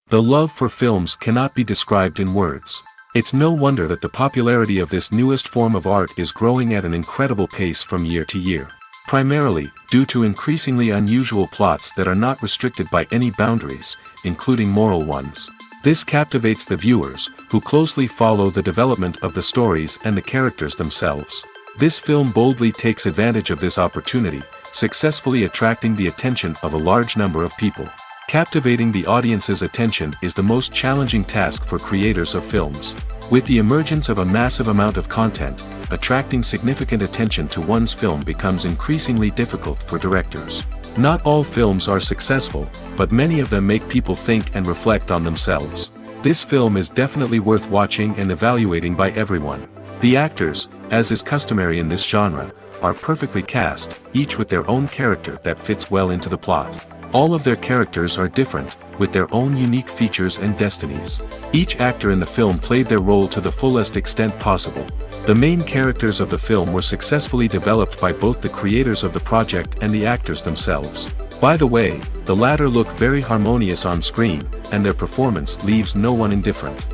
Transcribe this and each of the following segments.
The love for films cannot be described in words. It's no wonder that the popularity of this newest form of art is growing at an incredible pace from year to year. Primarily, due to increasingly unusual plots that are not restricted by any boundaries, including moral ones. This captivates the viewers, who closely follow the development of the stories and the characters themselves. This film boldly takes advantage of this opportunity, successfully attracting the attention of a large number of people. Captivating the audience's attention is the most challenging task for creators of films. With the emergence of a massive amount of content, attracting significant attention to one's film becomes increasingly difficult for directors. Not all films are successful, but many of them make people think and reflect on themselves. This film is definitely worth watching and evaluating by everyone. The actors, as is customary in this genre, are perfectly cast, each with their own character that fits well into the plot. All of their characters are different, with their own unique features and destinies. Each actor in the film played their role to the fullest extent possible. The main characters of the film were successfully developed by both the creators of the project and the actors themselves. By the way, the latter look very harmonious on screen, and their performance leaves no one indifferent.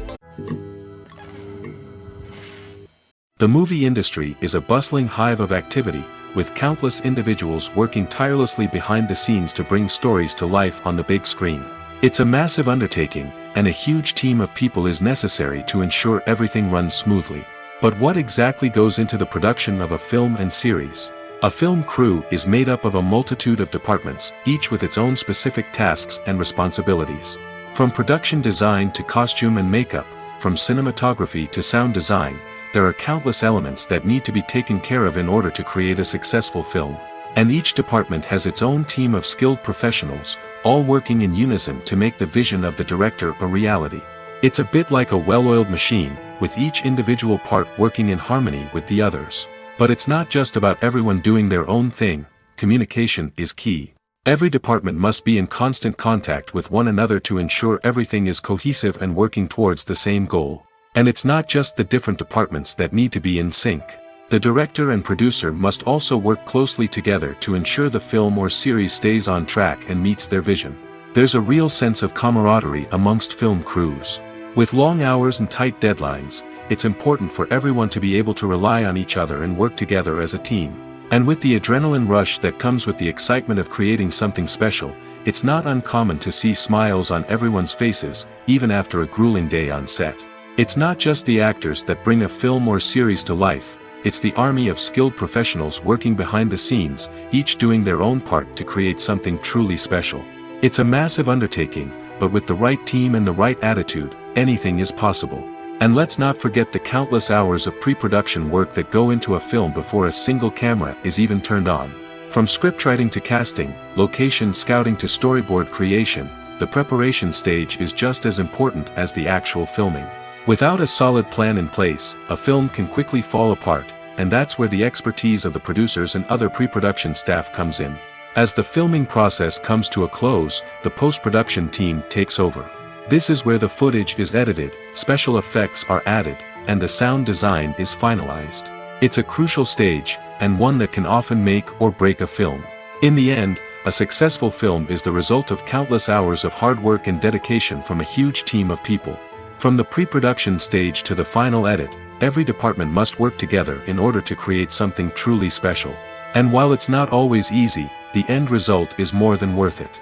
The movie industry is a bustling hive of activity, with countless individuals working tirelessly behind the scenes to bring stories to life on the big screen. It's a massive undertaking, and a huge team of people is necessary to ensure everything runs smoothly. But what exactly goes into the production of a film and series? A film crew is made up of a multitude of departments, each with its own specific tasks and responsibilities. From production design to costume and makeup, from cinematography to sound design, there are countless elements that need to be taken care of in order to create a successful film. And each department has its own team of skilled professionals, all working in unison to make the vision of the director a reality. It's a bit like a well-oiled machine, with each individual part working in harmony with the others. But it's not just about everyone doing their own thing. Communication is key. Every department must be in constant contact with one another to ensure everything is cohesive and working towards the same goal. And it's not just the different departments that need to be in sync. The director and producer must also work closely together to ensure the film or series stays on track and meets their vision. There's a real sense of camaraderie amongst film crews. With long hours and tight deadlines, it's important for everyone to be able to rely on each other and work together as a team. And with the adrenaline rush that comes with the excitement of creating something special, it's not uncommon to see smiles on everyone's faces, even after a grueling day on set. It's not just the actors that bring a film or series to life, it's the army of skilled professionals working behind the scenes, each doing their own part to create something truly special. It's a massive undertaking, but with the right team and the right attitude, anything is possible. And let's not forget the countless hours of pre-production work that go into a film before a single camera is even turned on. From scriptwriting to casting, location scouting to storyboard creation, the preparation stage is just as important as the actual filming. Without a solid plan in place, a film can quickly fall apart, and that's where the expertise of the producers and other pre-production staff comes in. As the filming process comes to a close, the post-production team takes over. This is where the footage is edited, special effects are added, and the sound design is finalized. It's a crucial stage, and one that can often make or break a film. In the end, a successful film is the result of countless hours of hard work and dedication from a huge team of people. From the pre-production stage to the final edit, every department must work together in order to create something truly special. And while it's not always easy, the end result is more than worth it.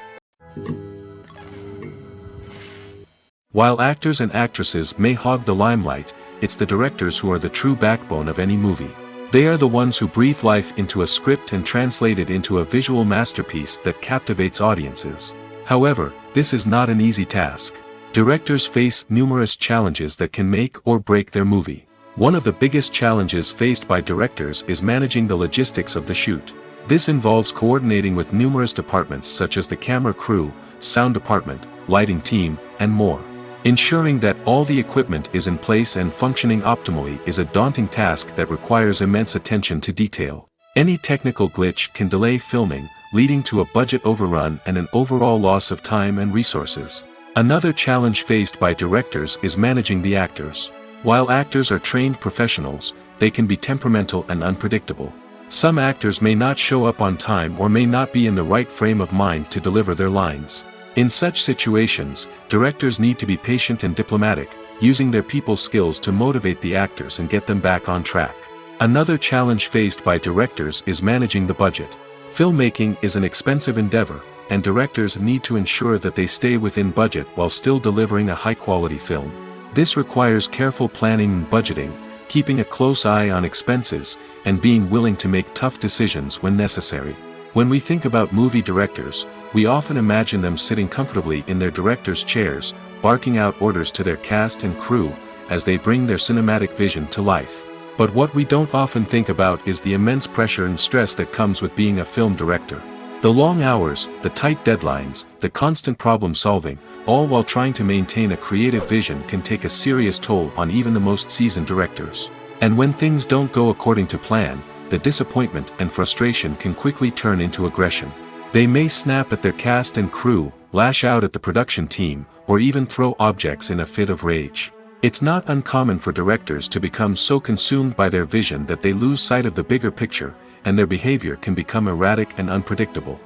While actors and actresses may hog the limelight, it's the directors who are the true backbone of any movie. They are the ones who breathe life into a script and translate it into a visual masterpiece that captivates audiences. However, this is not an easy task. Directors face numerous challenges that can make or break their movie. One of the biggest challenges faced by directors is managing the logistics of the shoot. This involves coordinating with numerous departments such as the camera crew, sound department, lighting team, and more. Ensuring that all the equipment is in place and functioning optimally is a daunting task that requires immense attention to detail. Any technical glitch can delay filming, leading to a budget overrun and an overall loss of time and resources. Another challenge faced by directors is managing the actors. While actors are trained professionals, they can be temperamental and unpredictable. Some actors may not show up on time or may not be in the right frame of mind to deliver their lines. In such situations, directors need to be patient and diplomatic, using their people skills to motivate the actors and get them back on track. Another challenge faced by directors is managing the budget. Filmmaking is an expensive endeavor, and directors need to ensure that they stay within budget while still delivering a high-quality film. This requires careful planning and budgeting, keeping a close eye on expenses, and being willing to make tough decisions when necessary. When we think about movie directors, we often imagine them sitting comfortably in their director's chairs, barking out orders to their cast and crew, as they bring their cinematic vision to life. But what we don't often think about is the immense pressure and stress that comes with being a film director. The long hours, the tight deadlines, the constant problem solving, all while trying to maintain a creative vision can take a serious toll on even the most seasoned directors. And when things don't go according to plan, the disappointment and frustration can quickly turn into aggression. They may snap at their cast and crew, lash out at the production team, or even throw objects in a fit of rage. It's not uncommon for directors to become so consumed by their vision that they lose sight of the bigger picture, and their behavior can become erratic and unpredictable.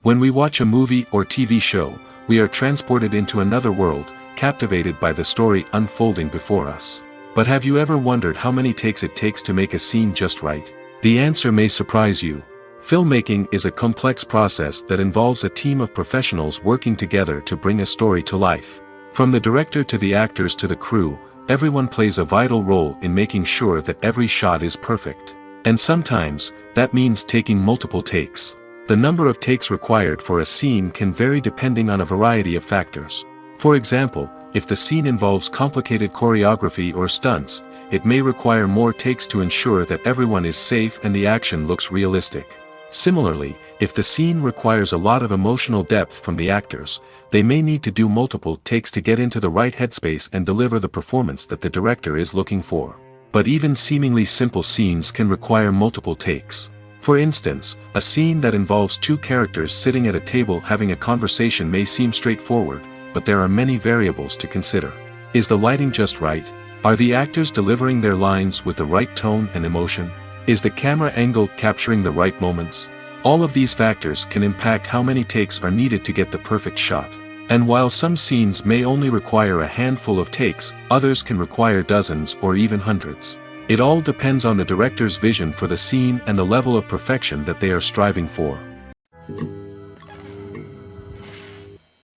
When we watch a movie or TV show, we are transported into another world, captivated by the story unfolding before us. But have you ever wondered how many takes it takes to make a scene just right? The answer may surprise you. Filmmaking is a complex process that involves a team of professionals working together to bring a story to life. From the director to the actors to the crew, everyone plays a vital role in making sure that every shot is perfect. And sometimes, that means taking multiple takes. The number of takes required for a scene can vary depending on a variety of factors. For example, if the scene involves complicated choreography or stunts, it may require more takes to ensure that everyone is safe and the action looks realistic. Similarly, if the scene requires a lot of emotional depth from the actors, they may need to do multiple takes to get into the right headspace and deliver the performance that the director is looking for. But even seemingly simple scenes can require multiple takes. For instance, a scene that involves two characters sitting at a table having a conversation may seem straightforward, but there are many variables to consider. Is the lighting just right? Are the actors delivering their lines with the right tone and emotion? Is the camera angle capturing the right moments? All of these factors can impact how many takes are needed to get the perfect shot. And while some scenes may only require a handful of takes, others can require dozens or even hundreds. It all depends on the director's vision for the scene and the level of perfection that they are striving for.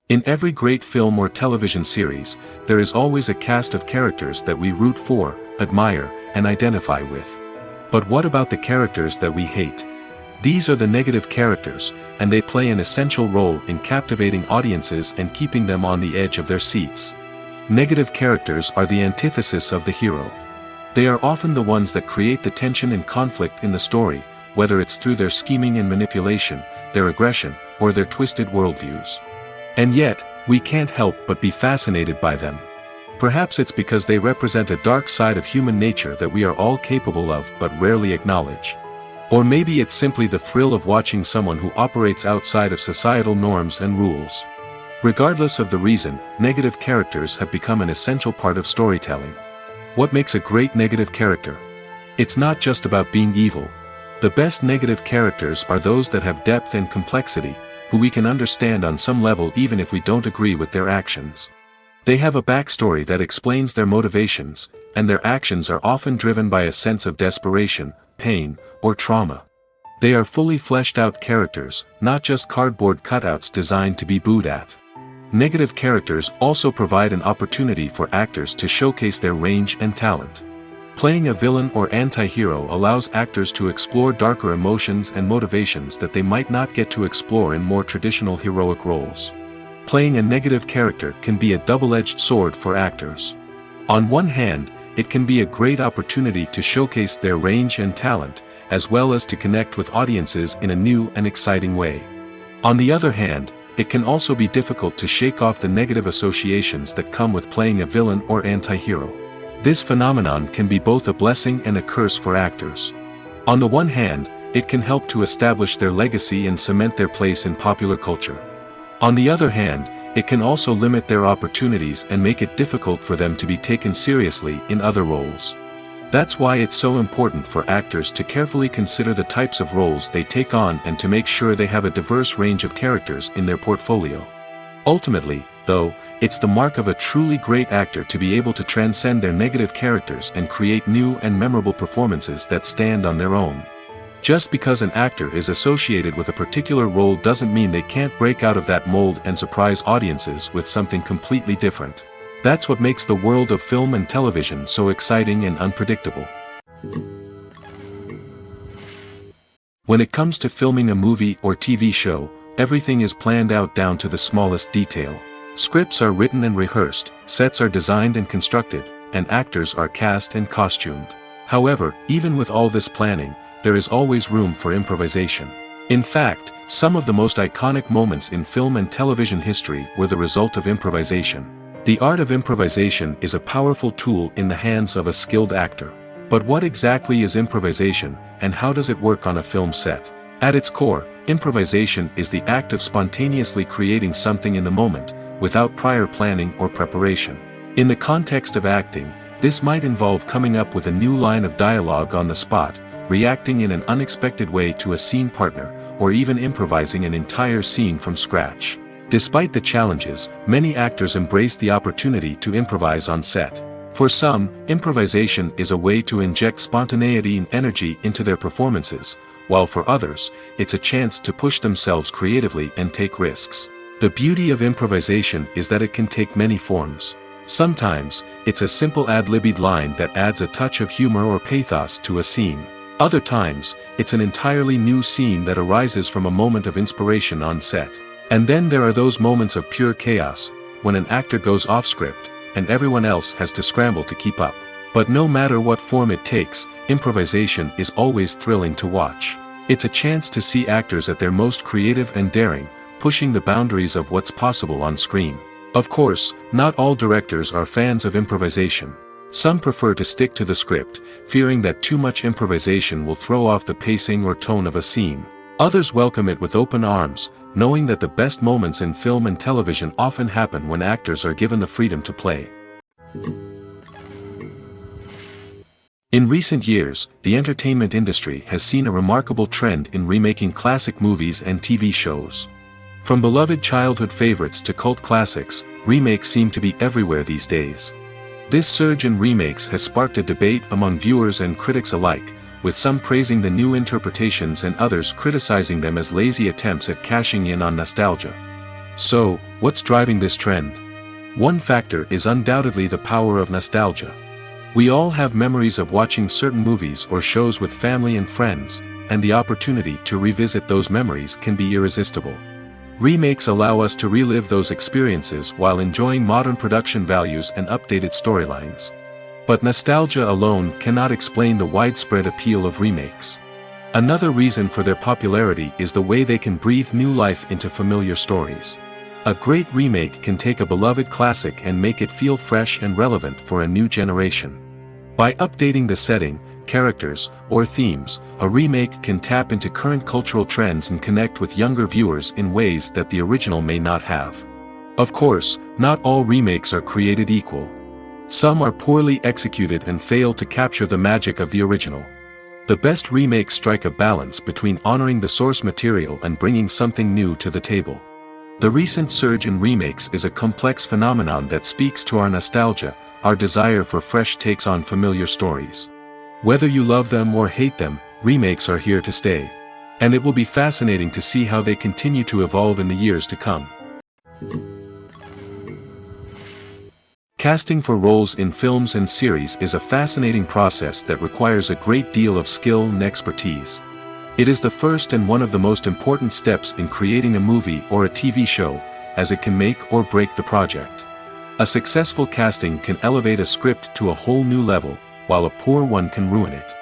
In every great film or television series, there is always a cast of characters that we root for, admire, and identify with. But what about the characters that we hate? These are the negative characters, and they play an essential role in captivating audiences and keeping them on the edge of their seats. Negative characters are the antithesis of the hero. They are often the ones that create the tension and conflict in the story, whether it's through their scheming and manipulation, their aggression, or their twisted worldviews. And yet, we can't help but be fascinated by them. Perhaps it's because they represent a dark side of human nature that we are all capable of but rarely acknowledge. Or maybe it's simply the thrill of watching someone who operates outside of societal norms and rules. Regardless of the reason, negative characters have become an essential part of storytelling. What makes a great negative character? It's not just about being evil. The best negative characters are those that have depth and complexity, who we can understand on some level even if we don't agree with their actions. They have a backstory that explains their motivations, and their actions are often driven by a sense of desperation, pain, or trauma. They are fully fleshed out characters, not just cardboard cutouts designed to be booed at. Negative characters also provide an opportunity for actors to showcase their range and talent. Playing a villain or anti-hero allows actors to explore darker emotions and motivations that they might not get to explore in more traditional heroic roles. Playing a negative character can be a double-edged sword for actors. On one hand, it can be a great opportunity to showcase their range and talent, as well as to connect with audiences in a new and exciting way. On the other hand, it can also be difficult to shake off the negative associations that come with playing a villain or anti-hero. This phenomenon can be both a blessing and a curse for actors. On the one hand, it can help to establish their legacy and cement their place in popular culture. On the other hand, it can also limit their opportunities and make it difficult for them to be taken seriously in other roles. That's why it's so important for actors to carefully consider the types of roles they take on and to make sure they have a diverse range of characters in their portfolio. Ultimately, though, it's the mark of a truly great actor to be able to transcend their negative characters and create new and memorable performances that stand on their own. Just because an actor is associated with a particular role doesn't mean they can't break out of that mold and surprise audiences with something completely different. That's what makes the world of film and television so exciting and unpredictable. When it comes to filming a movie or TV show, everything is planned out down to the smallest detail. Scripts are written and rehearsed, sets are designed and constructed, and actors are cast and costumed. However, even with all this planning, there is always room for improvisation. In fact, some of the most iconic moments in film and television history were the result of improvisation. The art of improvisation is a powerful tool in the hands of a skilled actor. But what exactly is improvisation, and how does it work on a film set? At its core, improvisation is the act of spontaneously creating something in the moment, without prior planning or preparation. In the context of acting, this might involve coming up with a new line of dialogue on the spot, reacting in an unexpected way to a scene partner, or even improvising an entire scene from scratch. Despite the challenges, many actors embrace the opportunity to improvise on set. For some, improvisation is a way to inject spontaneity and energy into their performances, while for others, it's a chance to push themselves creatively and take risks. The beauty of improvisation is that it can take many forms. Sometimes, it's a simple ad-libbed line that adds a touch of humor or pathos to a scene. Other times, it's an entirely new scene that arises from a moment of inspiration on set. And then there are those moments of pure chaos, when an actor goes off script, and everyone else has to scramble to keep up. But no matter what form it takes, improvisation is always thrilling to watch. It's a chance to see actors at their most creative and daring, pushing the boundaries of what's possible on screen. Of course, not all directors are fans of improvisation. Some prefer to stick to the script, fearing that too much improvisation will throw off the pacing or tone of a scene. Others welcome it with open arms, knowing that the best moments in film and television often happen when actors are given the freedom to play. In recent years, the entertainment industry has seen a remarkable trend in remaking classic movies and TV shows. From beloved childhood favorites to cult classics, remakes seem to be everywhere these days. This surge in remakes has sparked a debate among viewers and critics alike, with some praising the new interpretations and others criticizing them as lazy attempts at cashing in on nostalgia. So, what's driving this trend? One factor is undoubtedly the power of nostalgia. We all have memories of watching certain movies or shows with family and friends, and the opportunity to revisit those memories can be irresistible. Remakes allow us to relive those experiences while enjoying modern production values and updated storylines. But nostalgia alone cannot explain the widespread appeal of remakes. Another reason for their popularity is the way they can breathe new life into familiar stories. A great remake can take a beloved classic and make it feel fresh and relevant for a new generation. By updating the setting, characters, or themes, a remake can tap into current cultural trends and connect with younger viewers in ways that the original may not have. Of course, not all remakes are created equal. Some are poorly executed and fail to capture the magic of the original. The best remakes strike a balance between honoring the source material and bringing something new to the table. The recent surge in remakes is a complex phenomenon that speaks to our nostalgia, our desire for fresh takes on familiar stories. Whether you love them or hate them, remakes are here to stay. And it will be fascinating to see how they continue to evolve in the years to come. Casting for roles in films and series is a fascinating process that requires a great deal of skill and expertise. It is the first and one of the most important steps in creating a movie or a TV show, as it can make or break the project. A successful casting can elevate a script to a whole new level, while a poor one can ruin it.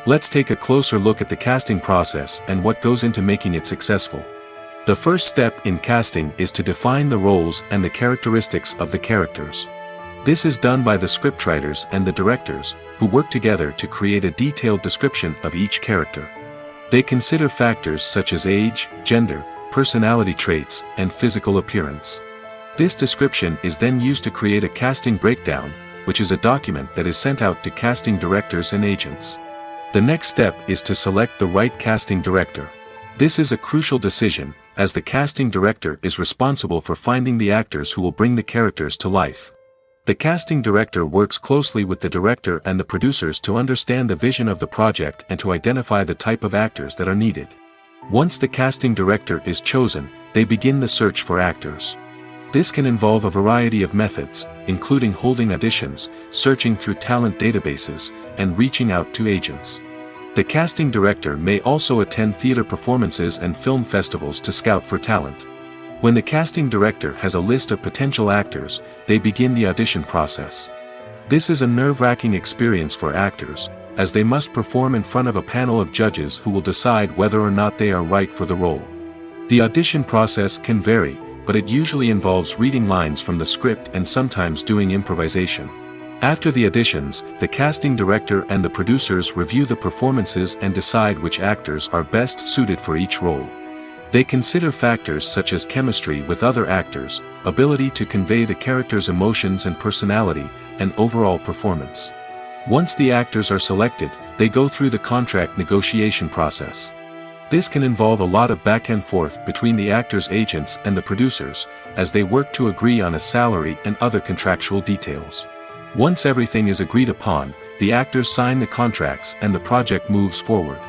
Let's take a closer look at the casting process and what goes into making it successful. The first step in casting is to define the roles and the characteristics of the characters. This is done by the scriptwriters and the directors, who work together to create a detailed description of each character. They consider factors such as age, gender, personality traits, and physical appearance. This description is then used to create a casting breakdown, which is a document that is sent out to casting directors and agents. The next step is to select the right casting director. This is a crucial decision, as the casting director is responsible for finding the actors who will bring the characters to life. The casting director works closely with the director and the producers to understand the vision of the project and to identify the type of actors that are needed. Once the casting director is chosen, they begin the search for actors. This can involve a variety of methods, including holding auditions, searching through talent databases, and reaching out to agents. The casting director may also attend theater performances and film festivals to scout for talent. When the casting director has a list of potential actors, they begin the audition process. This is a nerve-wracking experience for actors, as they must perform in front of a panel of judges who will decide whether or not they are right for the role. The audition process can vary, but it usually involves reading lines from the script and sometimes doing improvisation. After the auditions, the casting director and the producers review the performances and decide which actors are best suited for each role. They consider factors such as chemistry with other actors, ability to convey the character's emotions and personality, and overall performance. Once the actors are selected, they go through the contract negotiation process. This can involve a lot of back and forth between the actors' agents and the producers, as they work to agree on a salary and other contractual details. Once everything is agreed upon, the actors sign the contracts and the project moves forward.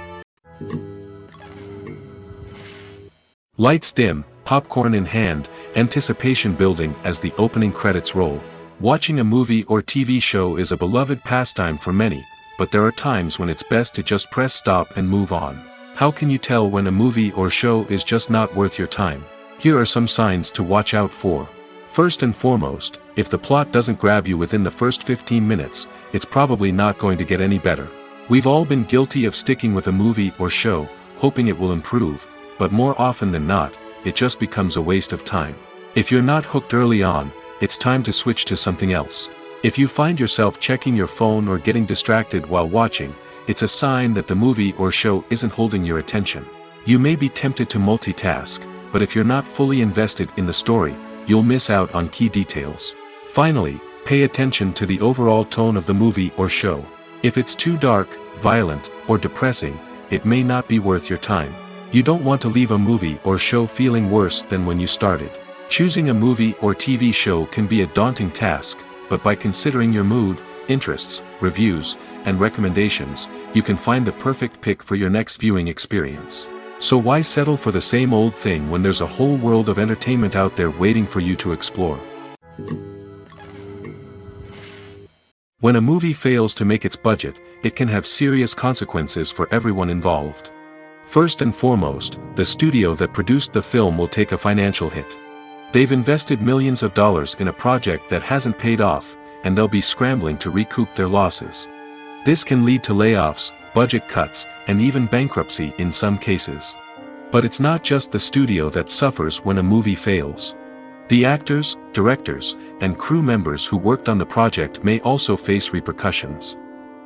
Lights dim, popcorn in hand, anticipation building as the opening credits roll. Watching a movie or TV show is a beloved pastime for many, but there are times when it's best to just press stop and move on. How can you tell when a movie or show is just not worth your time? Here are some signs to watch out for. First and foremost, if the plot doesn't grab you within the first 15 minutes, it's probably not going to get any better. We've all been guilty of sticking with a movie or show, hoping it will improve, but more often than not, it just becomes a waste of time. If you're not hooked early on, it's time to switch to something else. If you find yourself checking your phone or getting distracted while watching, it's a sign that the movie or show isn't holding your attention. You may be tempted to multitask, but if you're not fully invested in the story, you'll miss out on key details. Finally, pay attention to the overall tone of the movie or show. If it's too dark, violent, or depressing, it may not be worth your time. You don't want to leave a movie or show feeling worse than when you started. Choosing a movie or TV show can be a daunting task, but by considering your mood, interests, reviews, and recommendations, you can find the perfect pick for your next viewing experience. So why settle for the same old thing when there's a whole world of entertainment out there waiting for you to explore? When a movie fails to make its budget, it can have serious consequences for everyone involved. First and foremost, the studio that produced the film will take a financial hit. They've invested millions of dollars in a project that hasn't paid off, and they'll be scrambling to recoup their losses. This can lead to layoffs, budget cuts, and even bankruptcy in some cases. But it's not just the studio that suffers when a movie fails. The actors, directors, and crew members who worked on the project may also face repercussions.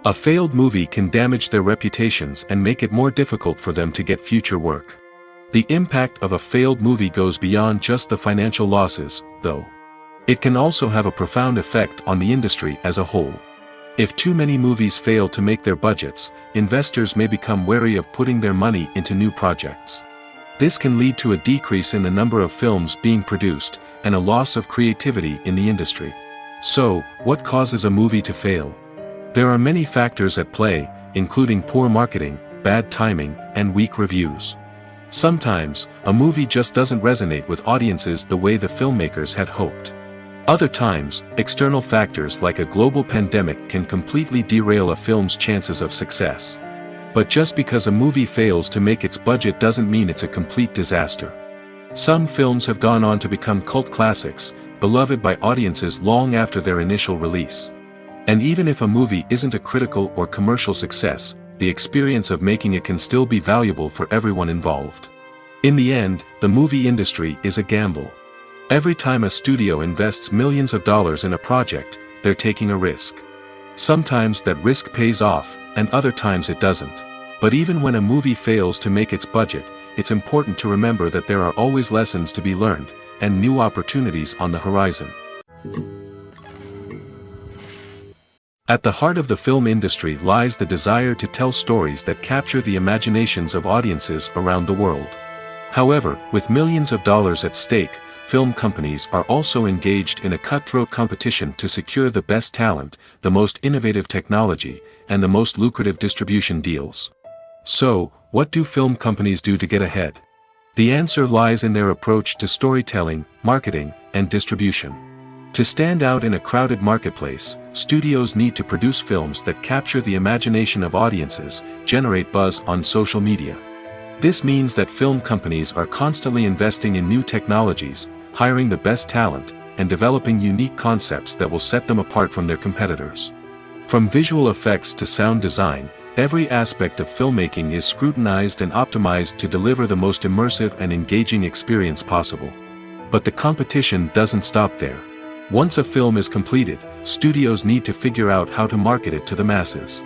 A failed movie can damage their reputations and make it more difficult for them to get future work. The impact of a failed movie goes beyond just the financial losses, though. It can also have a profound effect on the industry as a whole. If too many movies fail to make their budgets, investors may become wary of putting their money into new projects. This can lead to a decrease in the number of films being produced, and a loss of creativity in the industry. So, what causes a movie to fail? There are many factors at play, including poor marketing, bad timing, and weak reviews. Sometimes, a movie just doesn't resonate with audiences the way the filmmakers had hoped. Other times, external factors like a global pandemic can completely derail a film's chances of success. But just because a movie fails to make its budget doesn't mean it's a complete disaster. Some films have gone on to become cult classics, beloved by audiences long after their initial release. And even if a movie isn't a critical or commercial success, the experience of making it can still be valuable for everyone involved. In the end, the movie industry is a gamble. Every time a studio invests millions of dollars in a project, they're taking a risk. Sometimes that risk pays off, and other times it doesn't. But even when a movie fails to make its budget, it's important to remember that there are always lessons to be learned, and new opportunities on the horizon. At the heart of the film industry lies the desire to tell stories that capture the imaginations of audiences around the world. However, with millions of dollars at stake, film companies are also engaged in a cutthroat competition to secure the best talent, the most innovative technology, and the most lucrative distribution deals. So, what do film companies do to get ahead? The answer lies in their approach to storytelling, marketing, and distribution. To stand out in a crowded marketplace, studios need to produce films that capture the imagination of audiences, generate buzz on social media. This means that film companies are constantly investing in new technologies, hiring the best talent, and developing unique concepts that will set them apart from their competitors. From visual effects to sound design, every aspect of filmmaking is scrutinized and optimized to deliver the most immersive and engaging experience possible. But the competition doesn't stop there. Once a film is completed, studios need to figure out how to market it to the masses.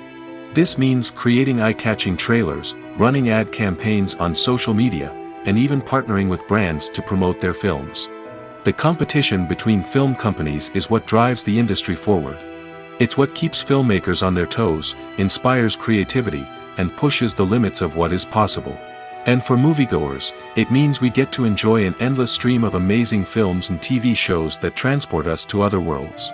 This means creating eye-catching trailers, running ad campaigns on social media, and even partnering with brands to promote their films. The competition between film companies is what drives the industry forward. It's what keeps filmmakers on their toes, inspires creativity, and pushes the limits of what is possible. And for moviegoers, it means we get to enjoy an endless stream of amazing films and TV shows that transport us to other worlds.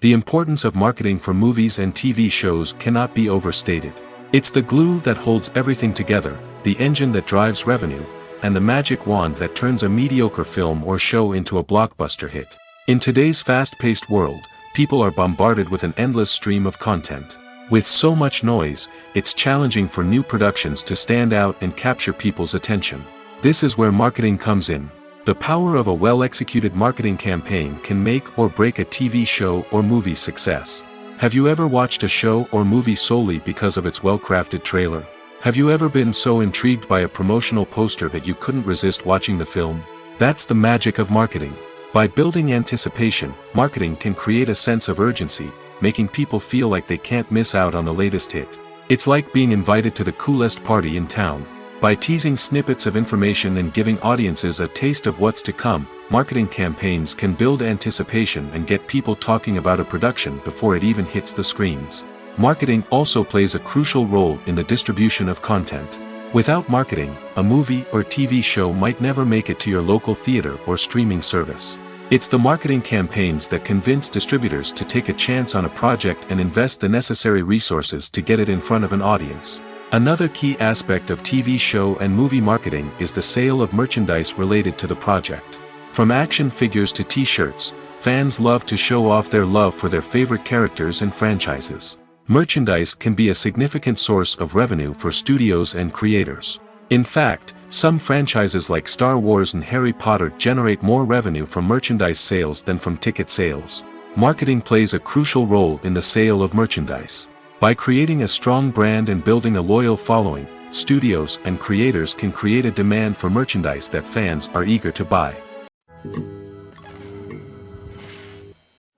The importance of marketing for movies and TV shows cannot be overstated. It's the glue that holds everything together, the engine that drives revenue, and the magic wand that turns a mediocre film or show into a blockbuster hit. In today's fast-paced world, people are bombarded with an endless stream of content. With so much noise, it's challenging for new productions to stand out and capture people's attention. This is where marketing comes in. The power of a well-executed marketing campaign can make or break a TV show or movie's success. Have you ever watched a show or movie solely because of its well-crafted trailer? Have you ever been so intrigued by a promotional poster that you couldn't resist watching the film? That's the magic of marketing. By building anticipation, marketing can create a sense of urgency, making people feel like they can't miss out on the latest hit. It's like being invited to the coolest party in town. By teasing snippets of information and giving audiences a taste of what's to come, marketing campaigns can build anticipation and get people talking about a production before it even hits the screens. Marketing also plays a crucial role in the distribution of content. Without marketing, a movie or TV show might never make it to your local theater or streaming service. It's the marketing campaigns that convince distributors to take a chance on a project and invest the necessary resources to get it in front of an audience. Another key aspect of TV show and movie marketing is the sale of merchandise related to the project. From action figures to t-shirts, fans love to show off their love for their favorite characters and franchises. Merchandise can be a significant source of revenue for studios and creators. In fact, some franchises like Star Wars and Harry Potter generate more revenue from merchandise sales than from ticket sales. Marketing plays a crucial role in the sale of merchandise. By creating a strong brand and building a loyal following, studios and creators can create a demand for merchandise that fans are eager to buy.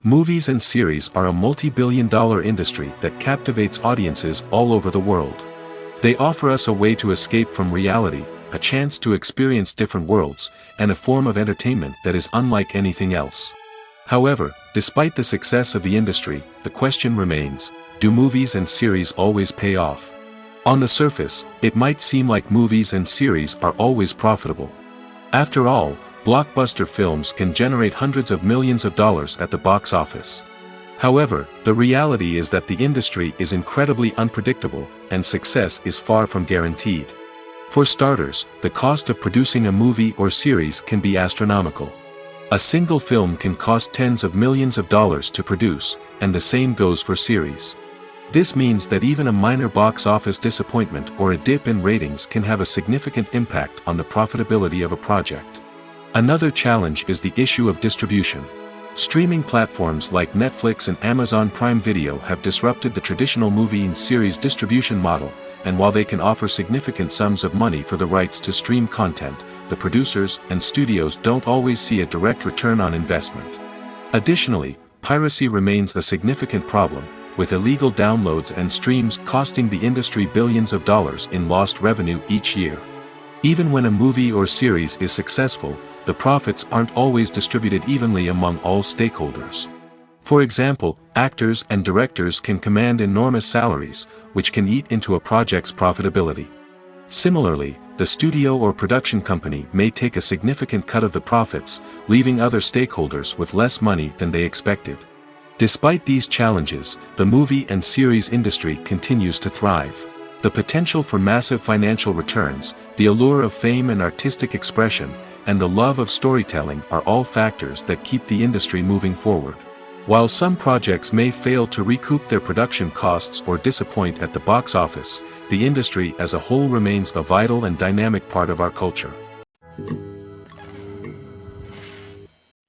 Movies and series are a multi-billion-dollar industry that captivates audiences all over the world. They offer us a way to escape from reality, a chance to experience different worlds, and a form of entertainment that is unlike anything else. However, despite the success of the industry, the question remains, do movies and series always pay off? On the surface, it might seem like movies and series are always profitable. After all, blockbuster films can generate hundreds of millions of dollars at the box office. However, the reality is that the industry is incredibly unpredictable, and success is far from guaranteed. For starters, the cost of producing a movie or series can be astronomical. A single film can cost tens of millions of dollars to produce, and the same goes for series. This means that even a minor box office disappointment or a dip in ratings can have a significant impact on the profitability of a project. Another challenge is the issue of distribution. Streaming platforms like Netflix and Amazon Prime Video have disrupted the traditional movie and series distribution model, and while they can offer significant sums of money for the rights to stream content, the producers and studios don't always see a direct return on investment. Additionally, piracy remains a significant problem, with illegal downloads and streams costing the industry billions of dollars in lost revenue each year. Even when a movie or series is successful, the profits aren't always distributed evenly among all stakeholders. For example, actors and directors can command enormous salaries, which can eat into a project's profitability. Similarly, the studio or production company may take a significant cut of the profits, leaving other stakeholders with less money than they expected. Despite these challenges, the movie and series industry continues to thrive. The potential for massive financial returns, the allure of fame and artistic expression, and the love of storytelling are all factors that keep the industry moving forward. While some projects may fail to recoup their production costs or disappoint at the box office, the industry as a whole remains a vital and dynamic part of our culture.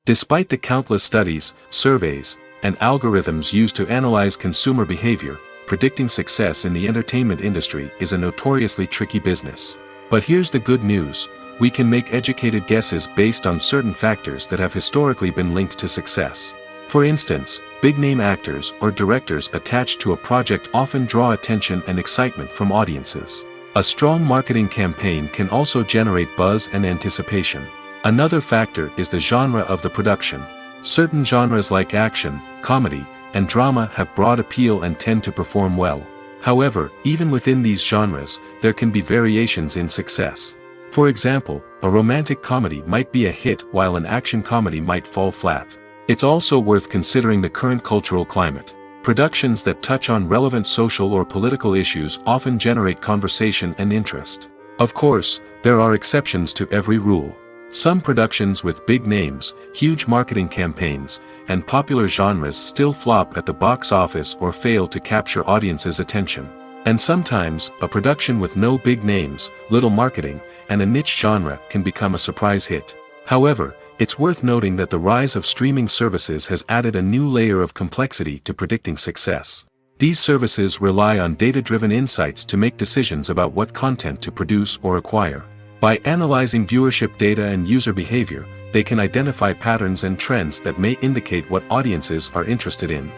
Despite the countless studies, surveys, and algorithms used to analyze consumer behavior, predicting success in the entertainment industry is a notoriously tricky business. But here's the good news: we can make educated guesses based on certain factors that have historically been linked to success. For instance, big-name actors or directors attached to a project often draw attention and excitement from audiences. A strong marketing campaign can also generate buzz and anticipation. Another factor is the genre of the production. Certain genres like action, comedy, and drama have broad appeal and tend to perform well. However, even within these genres, there can be variations in success. For example, a romantic comedy might be a hit while an action comedy might fall flat. It's also worth considering the current cultural climate. Productions that touch on relevant social or political issues often generate conversation and interest. Of course, there are exceptions to every rule. Some productions with big names, huge marketing campaigns, and popular genres still flop at the box office or fail to capture audiences' attention. And sometimes, a production with no big names, little marketing, and a niche genre can become a surprise hit. However, it's worth noting that the rise of streaming services has added a new layer of complexity to predicting success. These services rely on data-driven insights to make decisions about what content to produce or acquire. By analyzing viewership data and user behavior, they can identify patterns and trends that may indicate what audiences are interested in.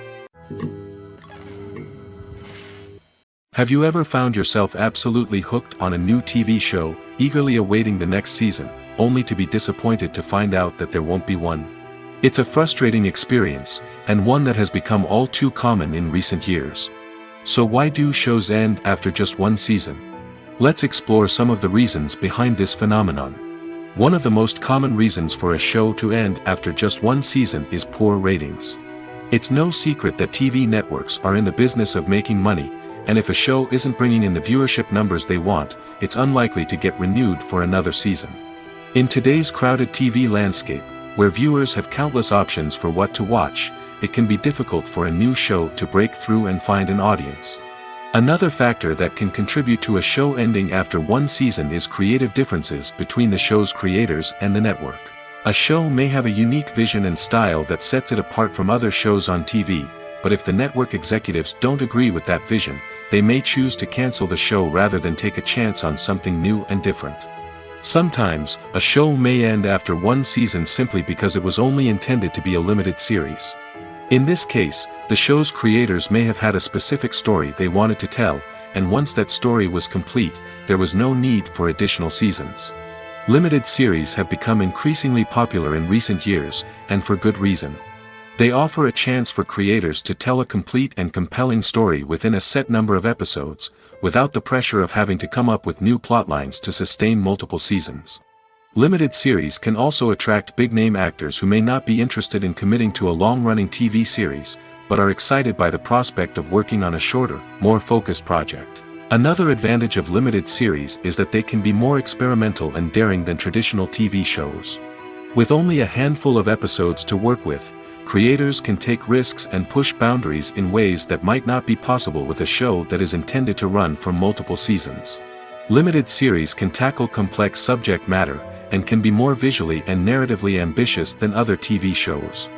Have you ever found yourself absolutely hooked on a new TV show, eagerly awaiting the next season, only to be disappointed to find out that there won't be one? It's a frustrating experience, and one that has become all too common in recent years. So why do shows end after just one season? Let's explore some of the reasons behind this phenomenon. One of the most common reasons for a show to end after just one season is poor ratings. It's no secret that TV networks are in the business of making money, and if a show isn't bringing in the viewership numbers they want, it's unlikely to get renewed for another season. In today's crowded TV landscape, where viewers have countless options for what to watch, it can be difficult for a new show to break through and find an audience. Another factor that can contribute to a show ending after one season is creative differences between the show's creators and the network. A show may have a unique vision and style that sets it apart from other shows on TV, but if the network executives don't agree with that vision, they may choose to cancel the show rather than take a chance on something new and different. Sometimes, a show may end after one season simply because it was only intended to be a limited series. In this case, the show's creators may have had a specific story they wanted to tell, and once that story was complete, there was no need for additional seasons. Limited series have become increasingly popular in recent years, and for good reason. They offer a chance for creators to tell a complete and compelling story within a set number of episodes, without the pressure of having to come up with new plotlines to sustain multiple seasons. Limited series can also attract big-name actors who may not be interested in committing to a long-running TV series, but are excited by the prospect of working on a shorter, more focused project. Another advantage of limited series is that they can be more experimental and daring than traditional TV shows. With only a handful of episodes to work with, creators can take risks and push boundaries in ways that might not be possible with a show that is intended to run for multiple seasons. Limited series can tackle complex subject matter, and can be more visually and narratively ambitious than other TV shows.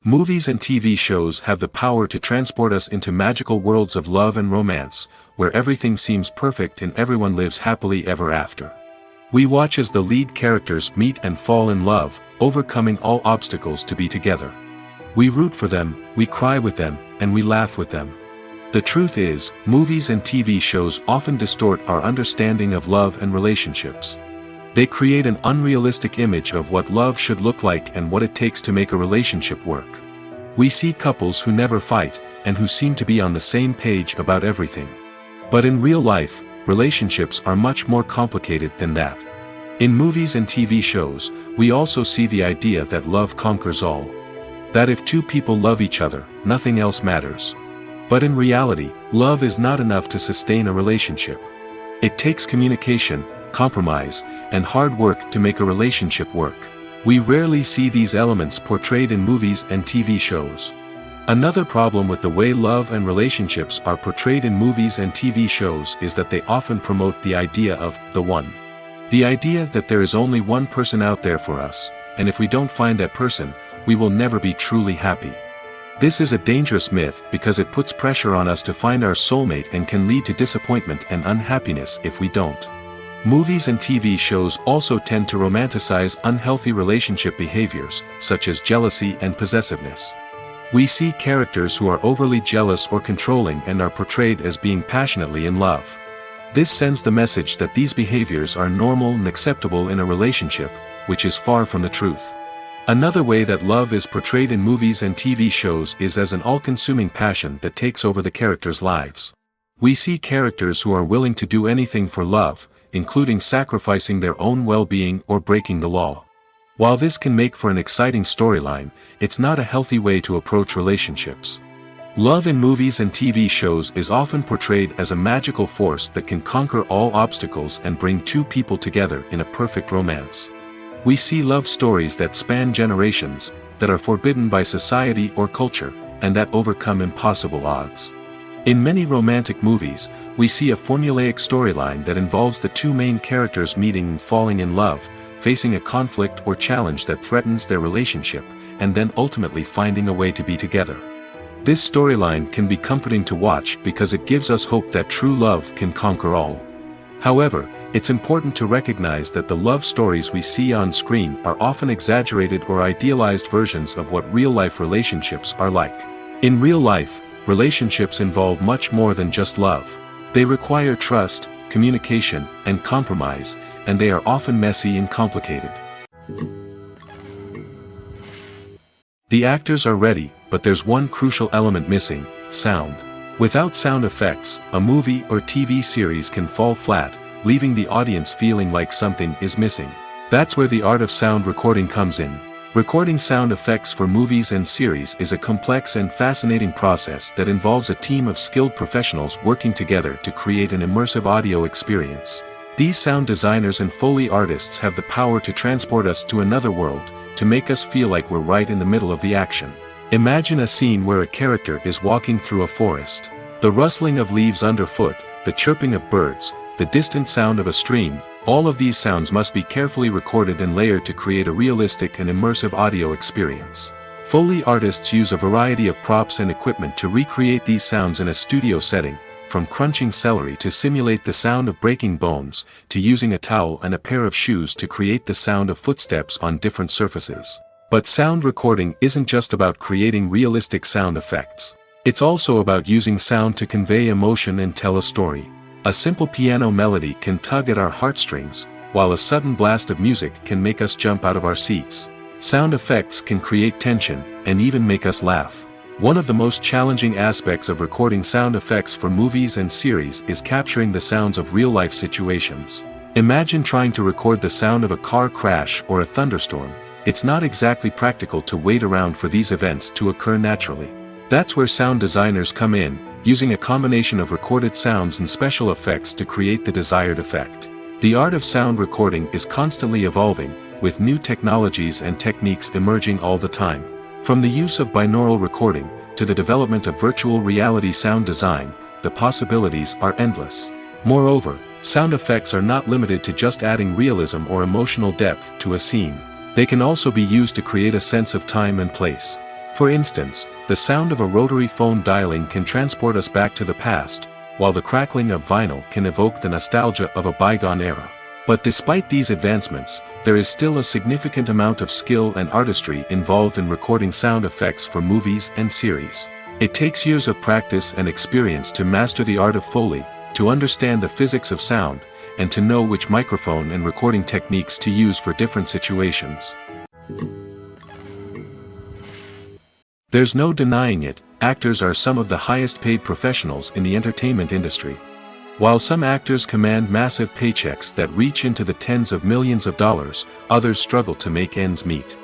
Movies and TV shows have the power to transport us into magical worlds of love and romance, where everything seems perfect and everyone lives happily ever after. We watch as the lead characters meet and fall in love, overcoming all obstacles to be together. We root for them, we cry with them, and we laugh with them. The truth is, movies and TV shows often distort our understanding of love and relationships. They create an unrealistic image of what love should look like and what it takes to make a relationship work. We see couples who never fight, and who seem to be on the same page about everything. But in real life, relationships are much more complicated than that. In movies and TV shows, we also see the idea that love conquers all. That if two people love each other, nothing else matters. But in reality, love is not enough to sustain a relationship. It takes communication, compromise, and hard work to make a relationship work. We rarely see these elements portrayed in movies and TV shows. Another problem with the way love and relationships are portrayed in movies and TV shows is that they often promote the idea of the one. The idea that there is only one person out there for us, and if we don't find that person, we will never be truly happy. This is a dangerous myth because it puts pressure on us to find our soulmate and can lead to disappointment and unhappiness if we don't. Movies and TV shows also tend to romanticize unhealthy relationship behaviors, such as jealousy and possessiveness. We see characters who are overly jealous or controlling and are portrayed as being passionately in love. This sends the message that these behaviors are normal and acceptable in a relationship, which is far from the truth. Another way that love is portrayed in movies and TV shows is as an all-consuming passion that takes over the characters' lives. We see characters who are willing to do anything for love, including sacrificing their own well-being or breaking the law. While this can make for an exciting storyline, it's not a healthy way to approach relationships. Love in movies and TV shows is often portrayed as a magical force that can conquer all obstacles and bring two people together in a perfect romance. We see love stories that span generations, that are forbidden by society or culture, and that overcome impossible odds. In many romantic movies, we see a formulaic storyline that involves the two main characters meeting and falling in love, facing a conflict or challenge that threatens their relationship, and then ultimately finding a way to be together. This storyline can be comforting to watch because it gives us hope that true love can conquer all. However, it's important to recognize that the love stories we see on screen are often exaggerated or idealized versions of what real-life relationships are like. In real life, relationships involve much more than just love. They require trust, communication, and compromise, and they are often messy and complicated. The actors are ready, but there's one crucial element missing: sound. Without sound effects, a movie or TV series can fall flat, leaving the audience feeling like something is missing. That's where the art of sound recording comes in. Recording sound effects for movies and series is a complex and fascinating process that involves a team of skilled professionals working together to create an immersive audio experience. These sound designers and Foley artists have the power to transport us to another world, to make us feel like we're right in the middle of the action. Imagine a scene where a character is walking through a forest. The rustling of leaves underfoot, the chirping of birds, the distant sound of a stream, all of these sounds must be carefully recorded and layered to create a realistic and immersive audio experience. Foley artists use a variety of props and equipment to recreate these sounds in a studio setting, from crunching celery to simulate the sound of breaking bones, to using a towel and a pair of shoes to create the sound of footsteps on different surfaces. But sound recording isn't just about creating realistic sound effects. It's also about using sound to convey emotion and tell a story. A simple piano melody can tug at our heartstrings, while a sudden blast of music can make us jump out of our seats. Sound effects can create tension, and even make us laugh. One of the most challenging aspects of recording sound effects for movies and series is capturing the sounds of real-life situations. Imagine trying to record the sound of a car crash or a thunderstorm. It's not exactly practical to wait around for these events to occur naturally. That's where sound designers come in, using a combination of recorded sounds and special effects to create the desired effect. The art of sound recording is constantly evolving, with new technologies and techniques emerging all the time. From the use of binaural recording, to the development of virtual reality sound design, the possibilities are endless. Moreover, sound effects are not limited to just adding realism or emotional depth to a scene. They can also be used to create a sense of time and place. For instance, the sound of a rotary phone dialing can transport us back to the past, while the crackling of vinyl can evoke the nostalgia of a bygone era. But despite these advancements, there is still a significant amount of skill and artistry involved in recording sound effects for movies and series. It takes years of practice and experience to master the art of Foley, to understand the physics of sound, and to know which microphone and recording techniques to use for different situations. There's no denying it, actors are some of the highest paid professionals in the entertainment industry. While some actors command massive paychecks that reach into the tens of millions of dollars, others struggle to make ends meet.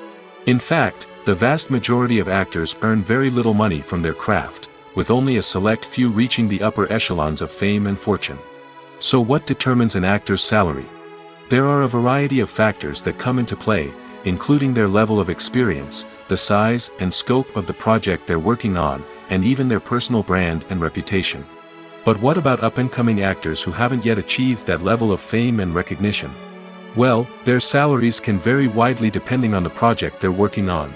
In fact, the vast majority of actors earn very little money from their craft, with only a select few reaching the upper echelons of fame and fortune. So what determines an actor's salary? There are a variety of factors that come into play, including their level of experience, the size and scope of the project they're working on, and even their personal brand and reputation. But what about up-and-coming actors who haven't yet achieved that level of fame and recognition? Well, their salaries can vary widely depending on the project they're working on.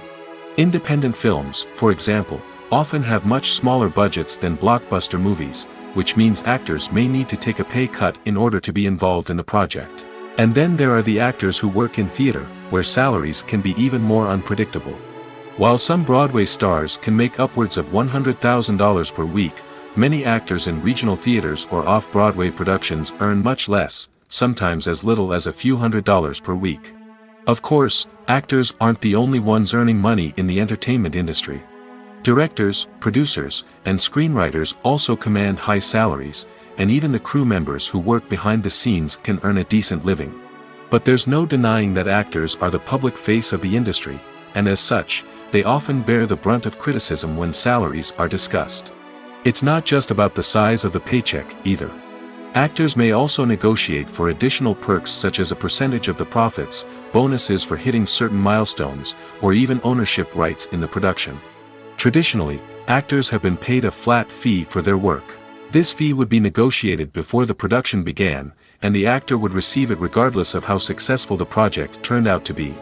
Independent films, for example, often have much smaller budgets than blockbuster movies, which means actors may need to take a pay cut in order to be involved in the project. And then there are the actors who work in theater, where salaries can be even more unpredictable. While some Broadway stars can make upwards of $100,000 per week, many actors in regional theaters or off-Broadway productions earn much less, sometimes as little as a few $100s per week. Of course, actors aren't the only ones earning money in the entertainment industry. Directors, producers, and screenwriters also command high salaries, and even the crew members who work behind the scenes can earn a decent living. But there's no denying that actors are the public face of the industry, and as such, they often bear the brunt of criticism when salaries are discussed. It's not just about the size of the paycheck, either. Actors may also negotiate for additional perks such as a percentage of the profits, bonuses for hitting certain milestones, or even ownership rights in the production. Traditionally, actors have been paid a flat fee for their work. This fee would be negotiated before the production began, and the actor would receive it regardless of how successful the project turned out to be.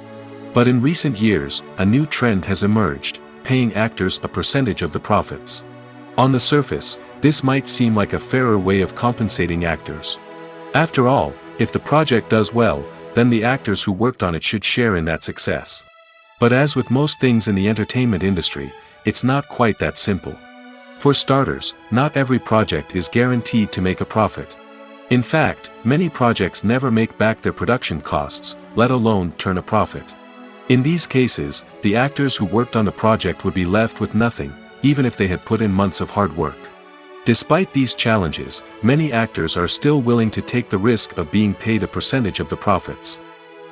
But in recent years, a new trend has emerged, paying actors a percentage of the profits. On the surface, this might seem like a fairer way of compensating actors. After all, if the project does well, then the actors who worked on it should share in that success. But as with most things in the entertainment industry, it's not quite that simple. For starters, not every project is guaranteed to make a profit. In fact, many projects never make back their production costs, let alone turn a profit. In these cases, the actors who worked on the project would be left with nothing, even if they had put in months of hard work. Despite these challenges, many actors are still willing to take the risk of being paid a percentage of the profits.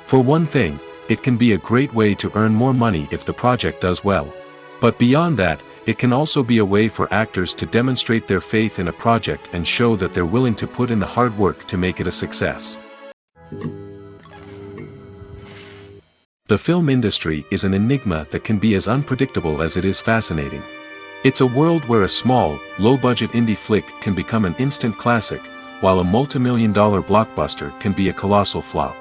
For one thing, it can be a great way to earn more money if the project does well. But beyond that, it can also be a way for actors to demonstrate their faith in a project and show that they're willing to put in the hard work to make it a success. The film industry is an enigma that can be as unpredictable as it is fascinating. It's a world where a small, low-budget indie flick can become an instant classic, while a multi-million-dollar blockbuster can be a colossal flop.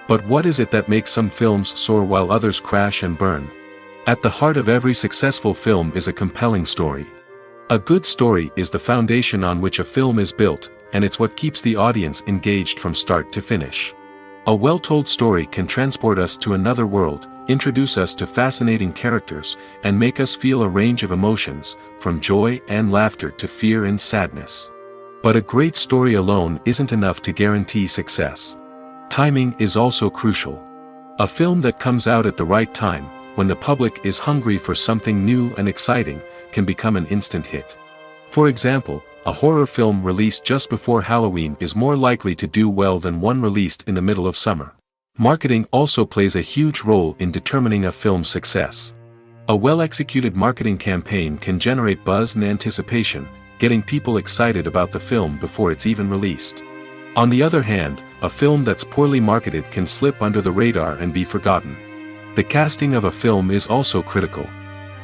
But what is it that makes some films soar while others crash and burn? At the heart of every successful film is a compelling story. A good story is the foundation on which a film is built, and it's what keeps the audience engaged from start to finish. A well-told story can transport us to another world, introduce us to fascinating characters, and make us feel a range of emotions, from joy and laughter to fear and sadness. But a great story alone isn't enough to guarantee success. Timing is also crucial. A film that comes out at the right time, when the public is hungry for something new and exciting, can become an instant hit. For example, a horror film released just before Halloween is more likely to do well than one released in the middle of summer. Marketing also plays a huge role in determining a film's success. A well-executed marketing campaign can generate buzz and anticipation, getting people excited about the film before it's even released. On the other hand, a film that's poorly marketed can slip under the radar and be forgotten. The casting of a film is also critical.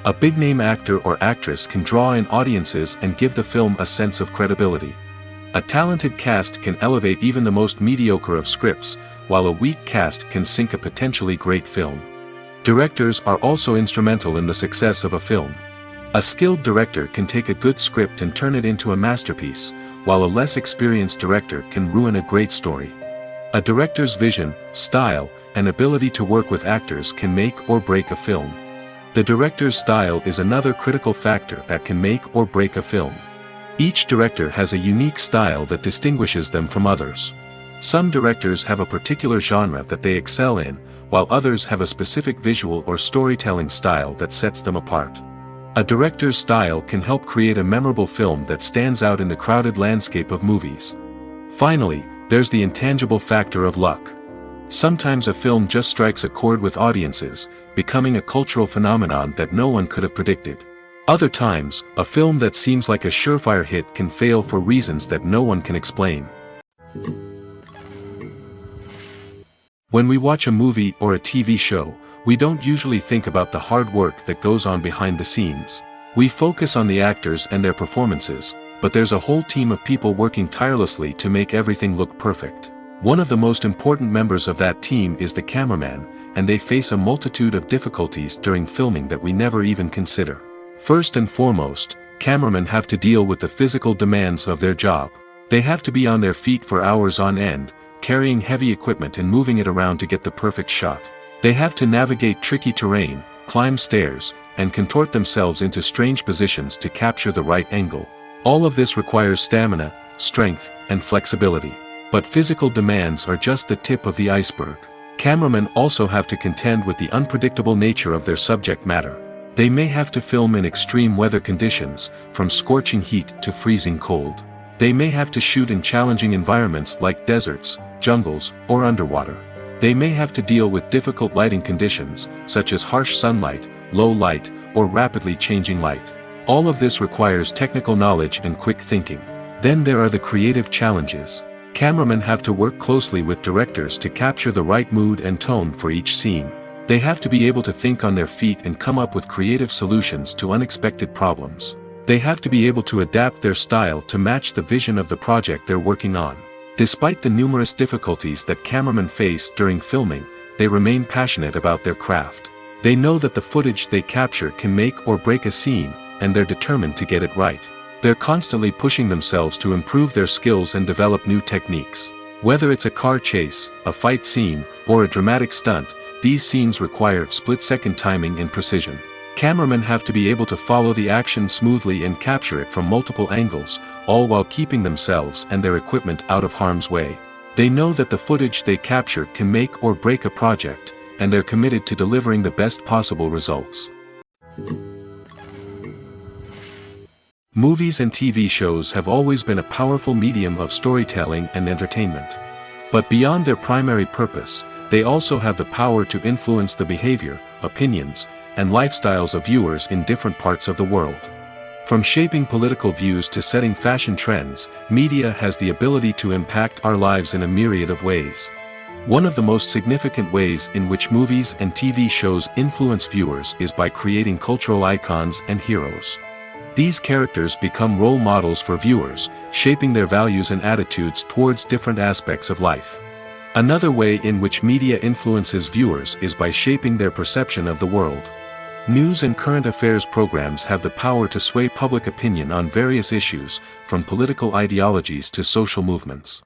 A big-name actor or actress can draw in audiences and give the film a sense of credibility. A talented cast can elevate even the most mediocre of scripts, while a weak cast can sink a potentially great film. Directors are also instrumental in the success of a film. A skilled director can take a good script and turn it into a masterpiece, while a less experienced director can ruin a great story. A director's vision, style, and ability to work with actors can make or break a film. The director's style is another critical factor that can make or break a film. Each director has a unique style that distinguishes them from others. Some directors have a particular genre that they excel in, while others have a specific visual or storytelling style that sets them apart. A director's style can help create a memorable film that stands out in the crowded landscape of movies. Finally, there's the intangible factor of luck. Sometimes a film just strikes a chord with audiences, becoming a cultural phenomenon that no one could have predicted. Other times, a film that seems like a surefire hit can fail for reasons that no one can explain. When we watch a movie or a TV show, we don't usually think about the hard work that goes on behind the scenes. We focus on the actors and their performances, but there's a whole team of people working tirelessly to make everything look perfect. One of the most important members of that team is the cameraman, and they face a multitude of difficulties during filming that we never even consider. First and foremost, cameramen have to deal with the physical demands of their job. They have to be on their feet for hours on end, carrying heavy equipment and moving it around to get the perfect shot. They have to navigate tricky terrain, climb stairs, and contort themselves into strange positions to capture the right angle. All of this requires stamina, strength, and flexibility. But physical demands are just the tip of the iceberg. Cameramen also have to contend with the unpredictable nature of their subject matter. They may have to film in extreme weather conditions, from scorching heat to freezing cold. They may have to shoot in challenging environments like deserts, jungles, or underwater. They may have to deal with difficult lighting conditions, such as harsh sunlight, low light, or rapidly changing light. All of this requires technical knowledge and quick thinking. Then there are the creative challenges. Cameramen have to work closely with directors to capture the right mood and tone for each scene. They have to be able to think on their feet and come up with creative solutions to unexpected problems. They have to be able to adapt their style to match the vision of the project they're working on. Despite the numerous difficulties that cameramen face during filming, they remain passionate about their craft. They know that the footage they capture can make or break a scene, and they're determined to get it right. They're constantly pushing themselves to improve their skills and develop new techniques. Whether it's a car chase, a fight scene, or a dramatic stunt, these scenes require split-second timing and precision. Cameramen have to be able to follow the action smoothly and capture it from multiple angles, all while keeping themselves and their equipment out of harm's way. They know that the footage they capture can make or break a project, and they're committed to delivering the best possible results. Movies and TV shows have always been a powerful medium of storytelling and entertainment. But beyond their primary purpose, they also have the power to influence the behavior, opinions, and lifestyles of viewers in different parts of the world. From shaping political views to setting fashion trends, media has the ability to impact our lives in a myriad of ways. One of the most significant ways in which movies and TV shows influence viewers is by creating cultural icons and heroes. These characters become role models for viewers, shaping their values and attitudes towards different aspects of life. Another way in which media influences viewers is by shaping their perception of the world. News and current affairs programs have the power to sway public opinion on various issues, from political ideologies to social movements.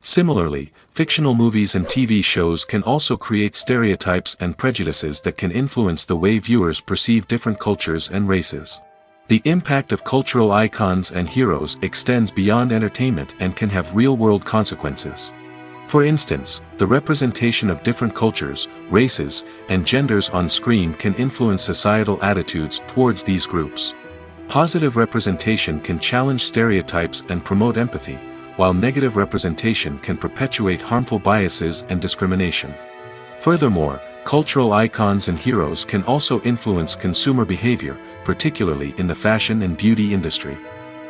Similarly, fictional movies and TV shows can also create stereotypes and prejudices that can influence the way viewers perceive different cultures and races. The impact of cultural icons and heroes extends beyond entertainment and can have real-world consequences. For instance, the representation of different cultures, races, and genders on screen can influence societal attitudes towards these groups. Positive representation can challenge stereotypes and promote empathy, while negative representation can perpetuate harmful biases and discrimination. Furthermore, cultural icons and heroes can also influence consumer behavior, particularly in the fashion and beauty industry.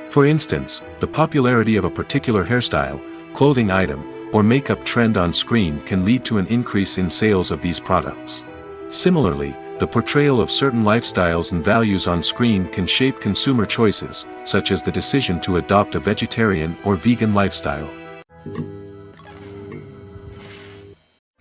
For instance, the popularity of a particular hairstyle, clothing item, or makeup trend on screen can lead to an increase in sales of these products. Similarly, the portrayal of certain lifestyles and values on screen can shape consumer choices, such as the decision to adopt a vegetarian or vegan lifestyle.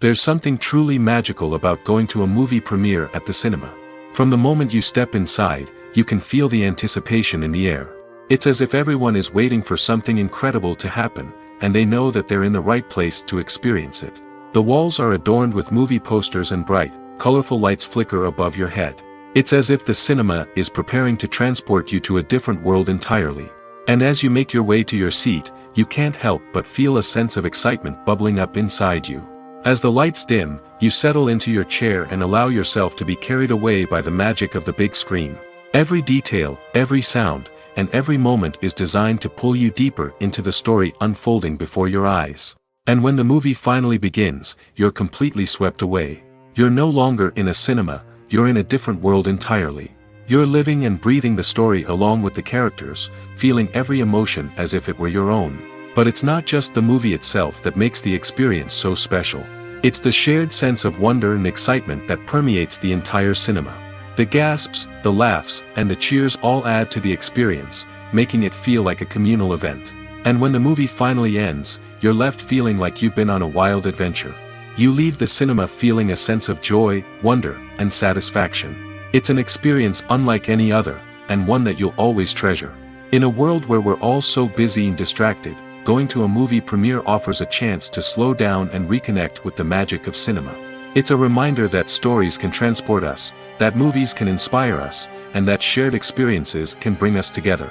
There's something truly magical about going to a movie premiere at the cinema. From the moment you step inside, you can feel the anticipation in the air. It's as if everyone is waiting for something incredible to happen, and they know that they're in the right place to experience it. The walls are adorned with movie posters and bright, colorful lights flicker above your head. It's as if the cinema is preparing to transport you to a different world entirely. And as you make your way to your seat, you can't help but feel a sense of excitement bubbling up inside you. As the lights dim, you settle into your chair and allow yourself to be carried away by the magic of the big screen. Every detail, every sound, and every moment is designed to pull you deeper into the story unfolding before your eyes. And when the movie finally begins, you're completely swept away. You're no longer in a cinema, you're in a different world entirely. You're living and breathing the story along with the characters, feeling every emotion as if it were your own. But it's not just the movie itself that makes the experience so special. It's the shared sense of wonder and excitement that permeates the entire cinema. The gasps, the laughs, and the cheers all add to the experience, making it feel like a communal event. And when the movie finally ends, you're left feeling like you've been on a wild adventure. You leave the cinema feeling a sense of joy, wonder, and satisfaction. It's an experience unlike any other, and one that you'll always treasure. In a world where we're all so busy and distracted, going to a movie premiere offers a chance to slow down and reconnect with the magic of cinema. It's a reminder that stories can transport us, that movies can inspire us, and that shared experiences can bring us together.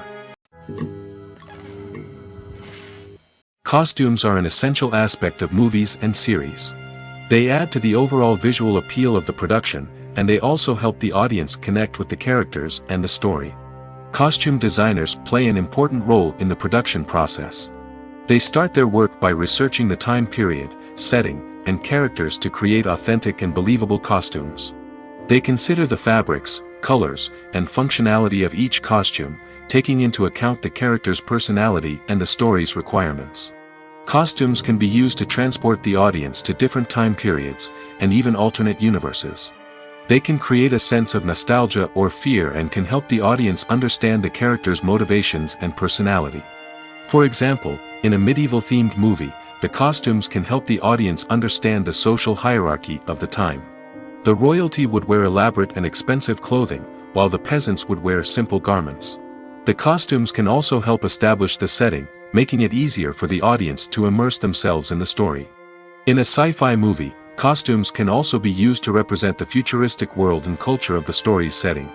Costumes are an essential aspect of movies and series. They add to the overall visual appeal of the production, and they also help the audience connect with the characters and the story. Costume designers play an important role in the production process. They start their work by researching the time period, setting, and characters to create authentic and believable costumes. They consider the fabrics, colors, and functionality of each costume, taking into account the character's personality and the story's requirements. Costumes can be used to transport the audience to different time periods, and even alternate universes. They can create a sense of nostalgia or fear and can help the audience understand the character's motivations and personality. For example, in a medieval-themed movie, the costumes can help the audience understand the social hierarchy of the time. The royalty would wear elaborate and expensive clothing, while the peasants would wear simple garments. The costumes can also help establish the setting, making it easier for the audience to immerse themselves in the story. In a sci-fi movie, costumes can also be used to represent the futuristic world and culture of the story's setting.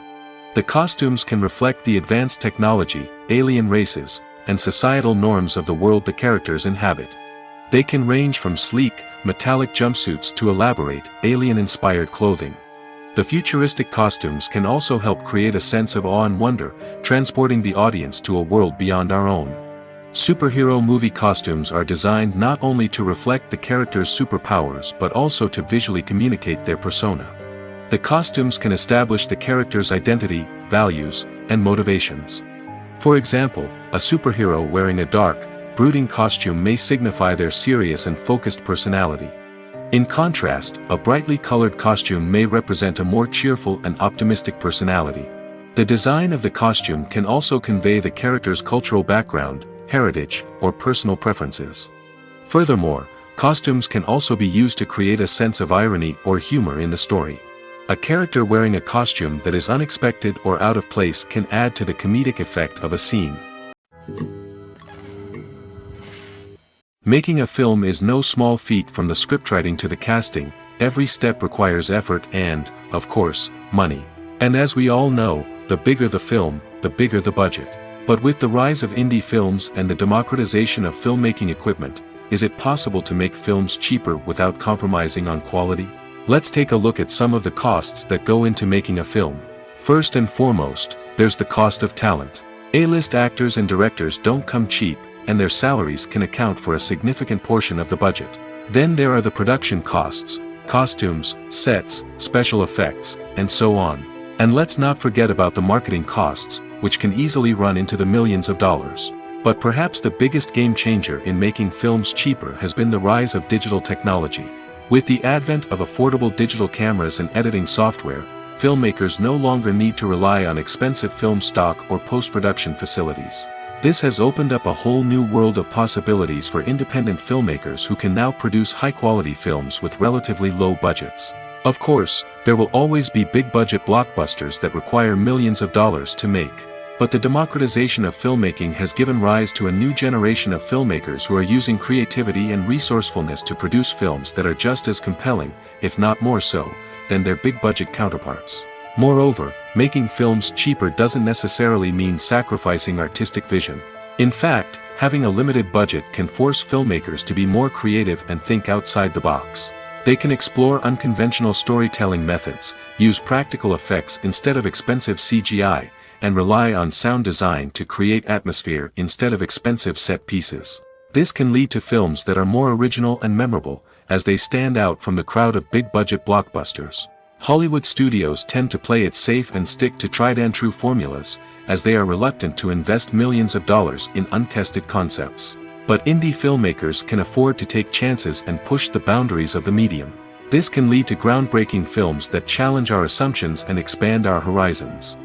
The costumes can reflect the advanced technology, alien races, and societal norms of the world the characters inhabit. They can range from sleek, metallic jumpsuits to elaborate, alien-inspired clothing. The futuristic costumes can also help create a sense of awe and wonder, transporting the audience to a world beyond our own. Superhero movie costumes are designed not only to reflect the character's superpowers but also to visually communicate their persona. The costumes can establish the character's identity, values, and motivations. For example, a superhero wearing a dark, brooding costume may signify their serious and focused personality. In contrast, a brightly colored costume may represent a more cheerful and optimistic personality. The design of the costume can also convey the character's cultural background, heritage, or personal preferences. Furthermore, costumes can also be used to create a sense of irony or humor in the story. A character wearing a costume that is unexpected or out of place can add to the comedic effect of a scene. Making a film is no small feat. From the scriptwriting to the casting, every step requires effort and, of course, money. And as we all know, the bigger the film, the bigger the budget. But with the rise of indie films and the democratization of filmmaking equipment, is it possible to make films cheaper without compromising on quality? Let's take a look at some of the costs that go into making a film. First and foremost, there's the cost of talent. A-list actors and directors don't come cheap, and their salaries can account for a significant portion of the budget. Then there are the production costs, costumes, sets, special effects, and so on. And let's not forget about the marketing costs, which can easily run into the millions of dollars. But perhaps the biggest game changer in making films cheaper has been the rise of digital technology. With the advent of affordable digital cameras and editing software, filmmakers no longer need to rely on expensive film stock or post-production facilities. This has opened up a whole new world of possibilities for independent filmmakers who can now produce high-quality films with relatively low budgets. Of course, there will always be big-budget blockbusters that require millions of dollars to make. But the democratization of filmmaking has given rise to a new generation of filmmakers who are using creativity and resourcefulness to produce films that are just as compelling, if not more so, than their big-budget counterparts. Moreover, making films cheaper doesn't necessarily mean sacrificing artistic vision. In fact, having a limited budget can force filmmakers to be more creative and think outside the box. They can explore unconventional storytelling methods, use practical effects instead of expensive CGI, and rely on sound design to create atmosphere instead of expensive set pieces. This can lead to films that are more original and memorable, as they stand out from the crowd of big-budget blockbusters. Hollywood studios tend to play it safe and stick to tried-and-true formulas, as they are reluctant to invest millions of dollars in untested concepts. But indie filmmakers can afford to take chances and push the boundaries of the medium. This can lead to groundbreaking films that challenge our assumptions and expand our horizons.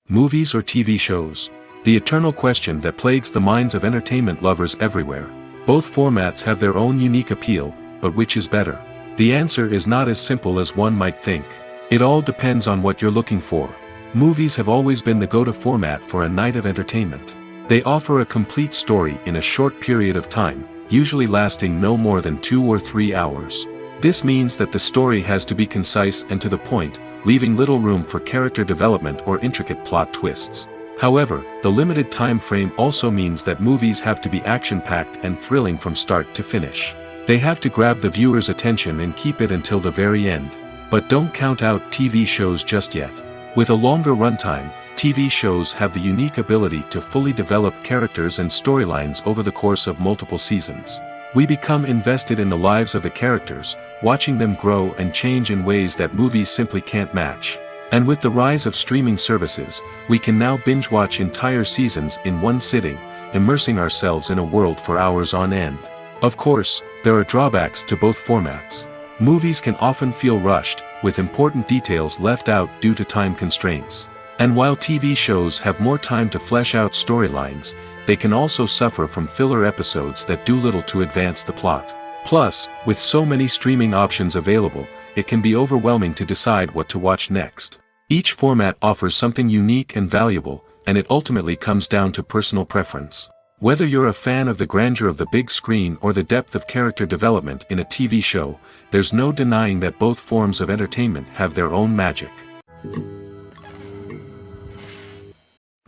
Movies or TV shows? The eternal question that plagues the minds of entertainment lovers everywhere. Both formats have their own unique appeal, but which is better? The answer is not as simple as one might think. It all depends on what you're looking for. Movies have always been the go-to format for a night of entertainment. They offer a complete story in a short period of time, usually lasting no more than 2 or 3 hours. This means that the story has to be concise and to the point, leaving little room for character development or intricate plot twists. However, the limited time frame also means that movies have to be action-packed and thrilling from start to finish. They have to grab the viewer's attention and keep it until the very end. But don't count out TV shows just yet. With a longer runtime, TV shows have the unique ability to fully develop characters and storylines over the course of multiple seasons. We become invested in the lives of the characters, watching them grow and change in ways that movies simply can't match. And with the rise of streaming services, we can now binge-watch entire seasons in one sitting, immersing ourselves in a world for hours on end. Of course, there are drawbacks to both formats. Movies can often feel rushed, with important details left out due to time constraints. And while TV shows have more time to flesh out storylines, they can also suffer from filler episodes that do little to advance the plot. Plus, with so many streaming options available, it can be overwhelming to decide what to watch next. Each format offers something unique and valuable, and it ultimately comes down to personal preference. Whether you're a fan of the grandeur of the big screen or the depth of character development in a TV show, there's no denying that both forms of entertainment have their own magic.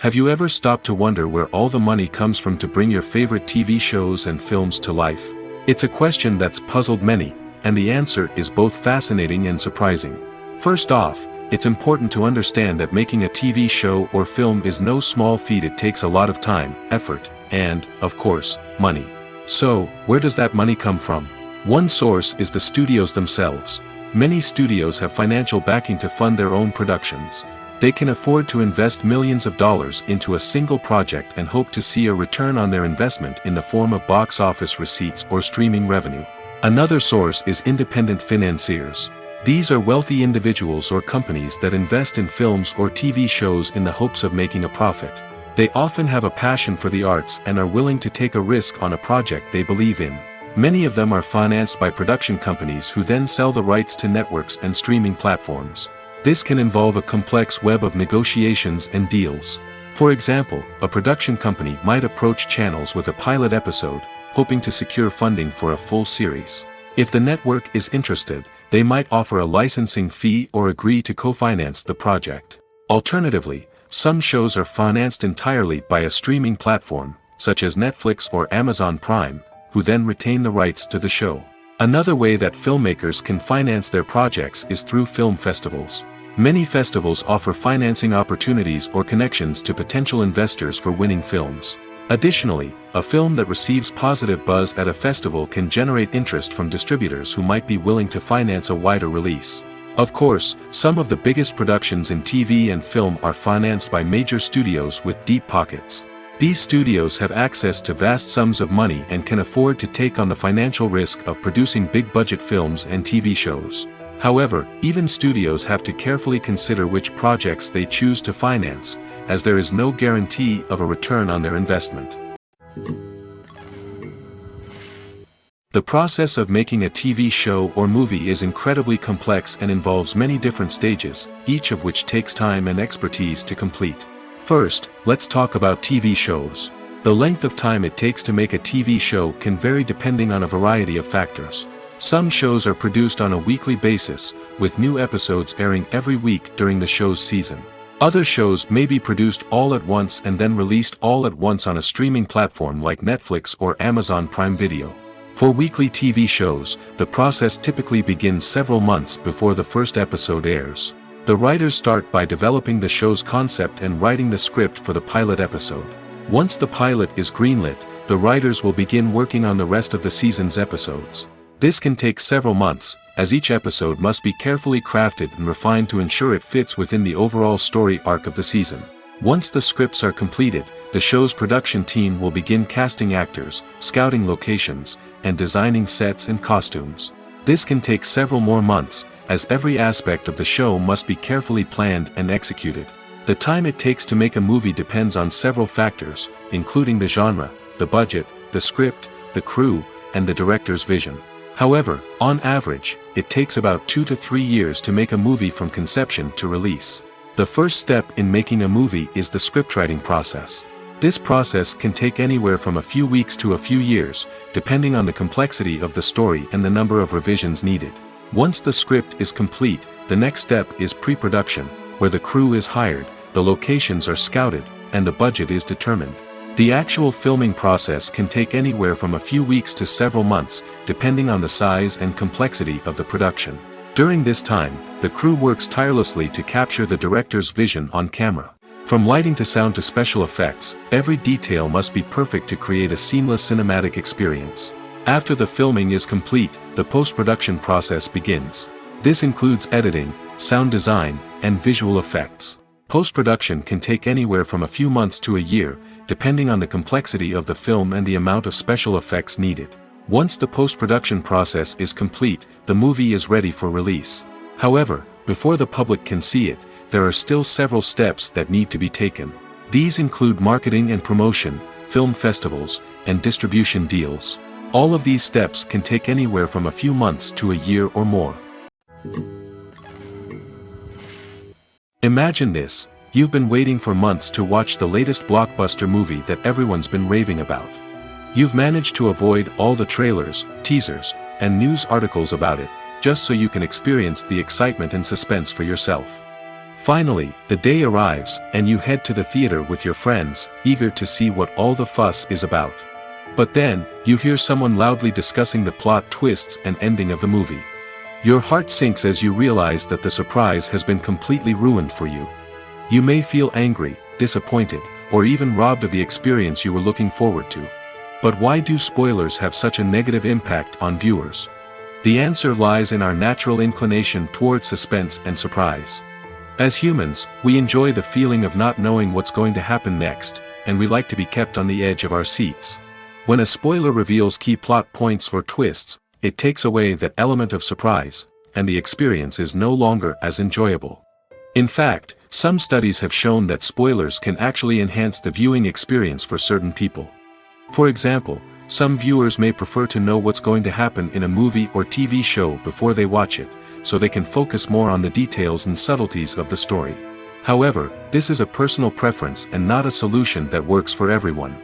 Have you ever stopped to wonder where all the money comes from to bring your favorite TV shows and films to life? It's a question that's puzzled many, and the answer is both fascinating and surprising. First off, it's important to understand that making a TV show or film is no small feat. It takes a lot of time, effort, and, of course, money. So, where does that money come from? One source is the studios themselves. Many studios have financial backing to fund their own productions. They can afford to invest millions of dollars into a single project and hope to see a return on their investment in the form of box office receipts or streaming revenue. Another source is independent financiers. These are wealthy individuals or companies that invest in films or TV shows in the hopes of making a profit. They often have a passion for the arts and are willing to take a risk on a project they believe in. Many of them are financed by production companies who then sell the rights to networks and streaming platforms. This can involve a complex web of negotiations and deals. For example, a production company might approach channels with a pilot episode, hoping to secure funding for a full series. If the network is interested, they might offer a licensing fee or agree to co-finance the project. Alternatively, some shows are financed entirely by a streaming platform, such as Netflix or Amazon Prime, who then retain the rights to the show. Another way that filmmakers can finance their projects is through film festivals. Many festivals offer financing opportunities or connections to potential investors for winning films. Additionally, a film that receives positive buzz at a festival can generate interest from distributors who might be willing to finance a wider release. Of course, some of the biggest productions in TV and film are financed by major studios with deep pockets. These studios have access to vast sums of money and can afford to take on the financial risk of producing big-budget films and TV shows. However, even studios have to carefully consider which projects they choose to finance, as there is no guarantee of a return on their investment. The process of making a TV show or movie is incredibly complex and involves many different stages, each of which takes time and expertise to complete. First, let's talk about TV shows. The length of time it takes to make a TV show can vary depending on a variety of factors. Some shows are produced on a weekly basis, with new episodes airing every week during the show's season. Other shows may be produced all at once and then released all at once on a streaming platform like Netflix or Amazon Prime Video. For weekly TV shows, the process typically begins several months before the first episode airs. The writers start by developing the show's concept and writing the script for the pilot episode. Once the pilot is greenlit, the writers will begin working on the rest of the season's episodes. This can take several months, as each episode must be carefully crafted and refined to ensure it fits within the overall story arc of the season. Once the scripts are completed, the show's production team will begin casting actors, scouting locations, and designing sets and costumes. This can take several more months, as every aspect of the show must be carefully planned and executed. The time it takes to make a movie depends on several factors, including the genre, the budget, the script, the crew, and the director's vision. However, on average, it takes about 2 to 3 years to make a movie from conception to release. The first step in making a movie is the scriptwriting process. This process can take anywhere from a few weeks to a few years, depending on the complexity of the story and the number of revisions needed. Once the script is complete, the next step is pre-production, where the crew is hired, the locations are scouted, and the budget is determined. The actual filming process can take anywhere from a few weeks to several months, depending on the size and complexity of the production. During this time, the crew works tirelessly to capture the director's vision on camera. From lighting to sound to special effects, every detail must be perfect to create a seamless cinematic experience. After the filming is complete, the post-production process begins. This includes editing, sound design, and visual effects. Post-production can take anywhere from a few months to a year, depending on the complexity of the film and the amount of special effects needed. Once the post-production process is complete, the movie is ready for release. However, before the public can see it, there are still several steps that need to be taken. These include marketing and promotion, film festivals, and distribution deals. All of these steps can take anywhere from a few months to a year or more. Imagine this: you've been waiting for months to watch the latest blockbuster movie that everyone's been raving about. You've managed to avoid all the trailers, teasers, and news articles about it, just so you can experience the excitement and suspense for yourself. Finally, the day arrives, and you head to the theater with your friends, eager to see what all the fuss is about. But then, you hear someone loudly discussing the plot twists and ending of the movie. Your heart sinks as you realize that the surprise has been completely ruined for you. You may feel angry, disappointed, or even robbed of the experience you were looking forward to. But why do spoilers have such a negative impact on viewers? The answer lies in our natural inclination toward suspense and surprise. As humans, we enjoy the feeling of not knowing what's going to happen next, and we like to be kept on the edge of our seats. When a spoiler reveals key plot points or twists, it takes away that element of surprise, and the experience is no longer as enjoyable. In fact, some studies have shown that spoilers can actually enhance the viewing experience for certain people. For example, some viewers may prefer to know what's going to happen in a movie or TV show before they watch it, so they can focus more on the details and subtleties of the story. However, this is a personal preference and not a solution that works for everyone.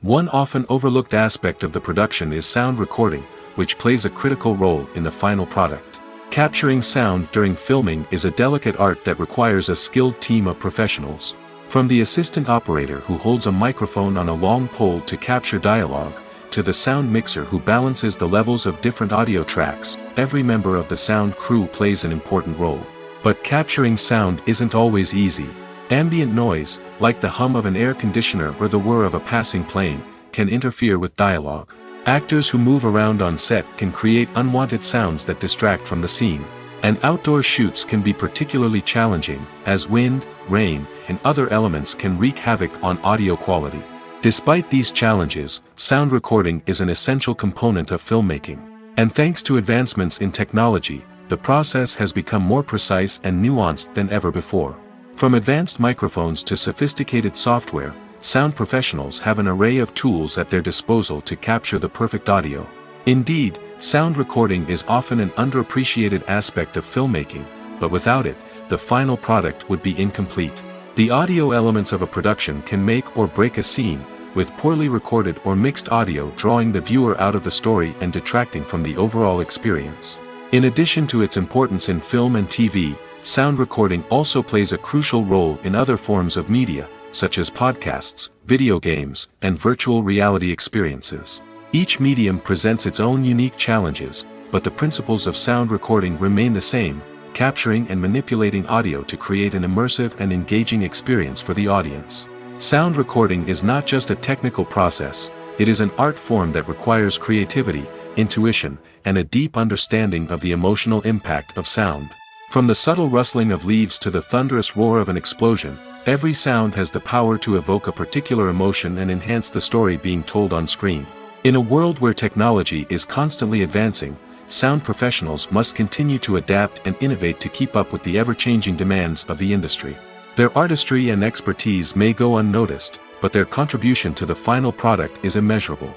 One often overlooked aspect of the production is sound recording, which plays a critical role in the final product. Capturing sound during filming is a delicate art that requires a skilled team of professionals. From the assistant operator who holds a microphone on a long pole to capture dialogue, to the sound mixer who balances the levels of different audio tracks, every member of the sound crew plays an important role. But capturing sound isn't always easy. Ambient noise, like the hum of an air conditioner or the whir of a passing plane, can interfere with dialogue. Actors who move around on set can create unwanted sounds that distract from the scene. And outdoor shoots can be particularly challenging, as wind, rain, and other elements can wreak havoc on audio quality. Despite these challenges, sound recording is an essential component of filmmaking. And thanks to advancements in technology, the process has become more precise and nuanced than ever before. From advanced microphones to sophisticated software, sound professionals have an array of tools at their disposal to capture the perfect audio. Indeed, sound recording is often an underappreciated aspect of filmmaking, but without it, the final product would be incomplete. The audio elements of a production can make or break a scene, with poorly recorded or mixed audio drawing the viewer out of the story and detracting from the overall experience. In addition to its importance in film and TV, sound recording also plays a crucial role in other forms of media, such as podcasts, video games, and virtual reality experiences. Each medium presents its own unique challenges, but the principles of sound recording remain the same, capturing and manipulating audio to create an immersive and engaging experience for the audience. Sound recording is not just a technical process, it is an art form that requires creativity, intuition, and a deep understanding of the emotional impact of sound. From the subtle rustling of leaves to the thunderous roar of an explosion, every sound has the power to evoke a particular emotion and enhance the story being told on screen. In a world where technology is constantly advancing, sound professionals must continue to adapt and innovate to keep up with the ever-changing demands of the industry. Their artistry and expertise may go unnoticed, but their contribution to the final product is immeasurable.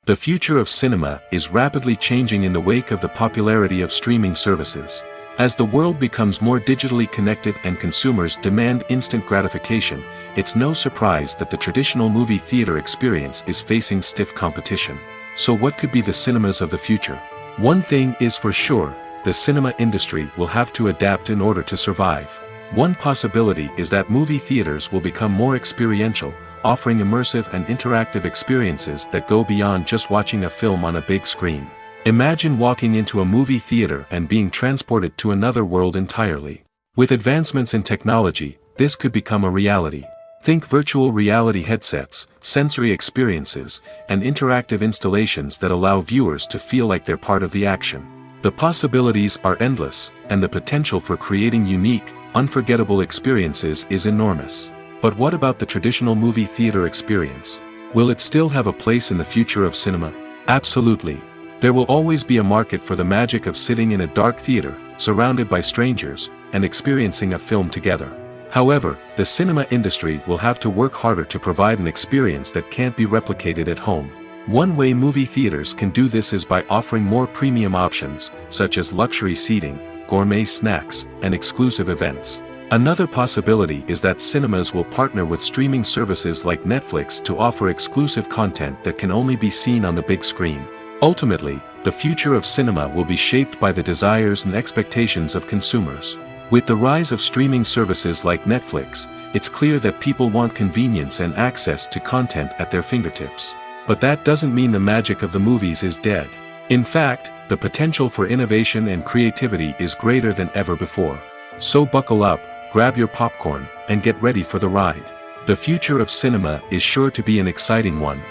The future of cinema is rapidly changing in the wake of the popularity of streaming services. As the world becomes more digitally connected and consumers demand instant gratification, it's no surprise that the traditional movie theater experience is facing stiff competition. So what could be the cinemas of the future? One thing is for sure, the cinema industry will have to adapt in order to survive. One possibility is that movie theaters will become more experiential, offering immersive and interactive experiences that go beyond just watching a film on a big screen. Imagine walking into a movie theater and being transported to another world entirely. With advancements in technology, this could become a reality. Think virtual reality headsets, sensory experiences, and interactive installations that allow viewers to feel like they're part of the action. The possibilities are endless, and the potential for creating unique, unforgettable experiences is enormous. But what about the traditional movie theater experience? Will it still have a place in the future of cinema? Absolutely. There will always be a market for the magic of sitting in a dark theater, surrounded by strangers, and experiencing a film together. However, the cinema industry will have to work harder to provide an experience that can't be replicated at home. One way movie theaters can do this is by offering more premium options, such as luxury seating, gourmet snacks, and exclusive events. Another possibility is that cinemas will partner with streaming services like Netflix to offer exclusive content that can only be seen on the big screen. Ultimately, the future of cinema will be shaped by the desires and expectations of consumers. With the rise of streaming services like Netflix, it's clear that people want convenience and access to content at their fingertips. But that doesn't mean the magic of the movies is dead. In fact, the potential for innovation and creativity is greater than ever before. So buckle up, grab your popcorn, and get ready for the ride. The future of cinema is sure to be an exciting one.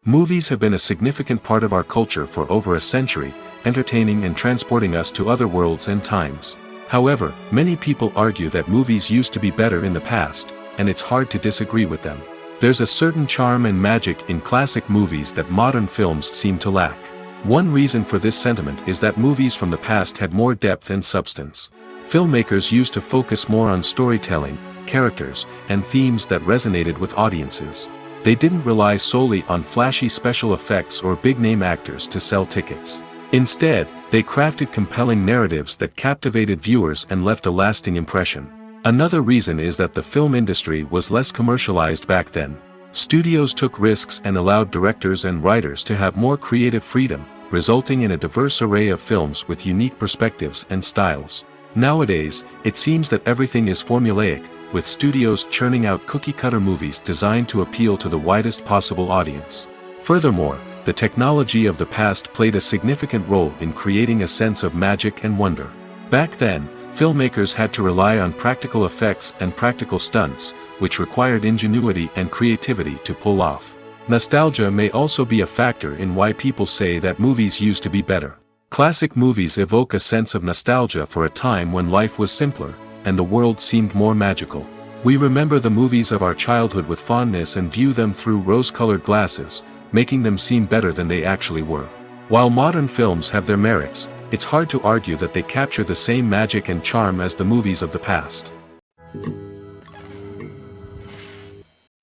Movies have been a significant part of our culture for over a century, entertaining and transporting us to other worlds and times. However, many people argue that movies used to be better in the past, and it's hard to disagree with them. There's a certain charm and magic in classic movies that modern films seem to lack. One reason for this sentiment is that movies from the past had more depth and substance. Filmmakers used to focus more on storytelling, characters, and themes that resonated with audiences. They didn't rely solely on flashy special effects or big-name actors to sell tickets. Instead, they crafted compelling narratives that captivated viewers and left a lasting impression. Another reason is that the film industry was less commercialized back then. Studios took risks and allowed directors and writers to have more creative freedom, resulting in a diverse array of films with unique perspectives and styles. Nowadays, it seems that everything is formulaic, with studios churning out cookie-cutter movies designed to appeal to the widest possible audience. Furthermore, the technology of the past played a significant role in creating a sense of magic and wonder. Back then, filmmakers had to rely on practical effects and practical stunts, which required ingenuity and creativity to pull off. Nostalgia may also be a factor in why people say that movies used to be better. Classic movies evoke a sense of nostalgia for a time when life was simpler, and the world seemed more magical. We remember the movies of our childhood with fondness and view them through rose-colored glasses, making them seem better than they actually were. While modern films have their merits, it's hard to argue that they capture the same magic and charm as the movies of the past.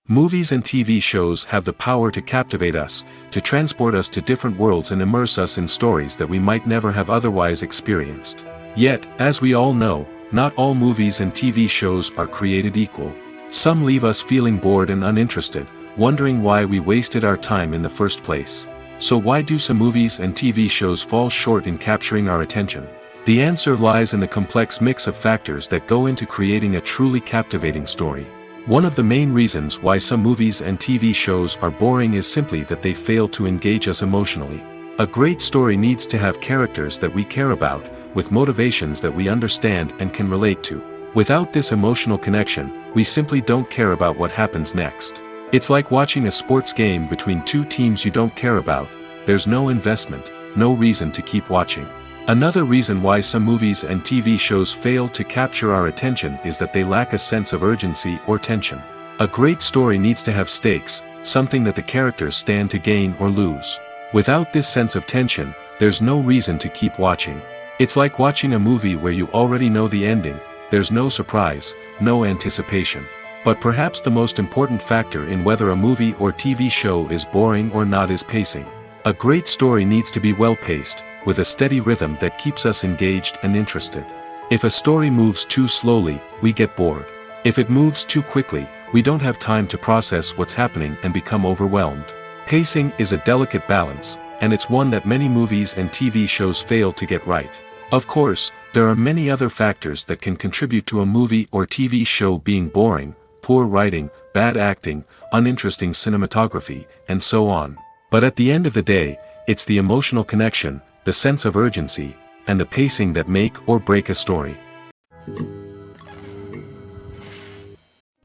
Movies and TV shows have the power to captivate us, to transport us to different worlds and immerse us in stories that we might never have otherwise experienced. Yet, as we all know, not all movies and TV shows are created equal. Some leave us feeling bored and uninterested, wondering why we wasted our time in the first place. So why do some movies and TV shows fall short in capturing our attention? The answer lies in the complex mix of factors that go into creating a truly captivating story. One of the main reasons why some movies and TV shows are boring is simply that they fail to engage us emotionally. A great story needs to have characters that we care about, with motivations that we understand and can relate to. Without this emotional connection, we simply don't care about what happens next. It's like watching a sports game between two teams you don't care about. There's no investment, no reason to keep watching. Another reason why some movies and TV shows fail to capture our attention is that they lack a sense of urgency or tension. A great story needs to have stakes, something that the characters stand to gain or lose. Without this sense of tension, there's no reason to keep watching. It's like watching a movie where you already know the ending. There's no surprise, no anticipation. But perhaps the most important factor in whether a movie or TV show is boring or not is pacing. A great story needs to be well-paced, with a steady rhythm that keeps us engaged and interested. If a story moves too slowly, we get bored. If it moves too quickly, we don't have time to process what's happening and become overwhelmed. Pacing is a delicate balance, and it's one that many movies and TV shows fail to get right. Of course, there are many other factors that can contribute to a movie or TV show being boring: poor writing, bad acting, uninteresting cinematography, and so on. But at the end of the day, it's the emotional connection, the sense of urgency, and the pacing that make or break a story.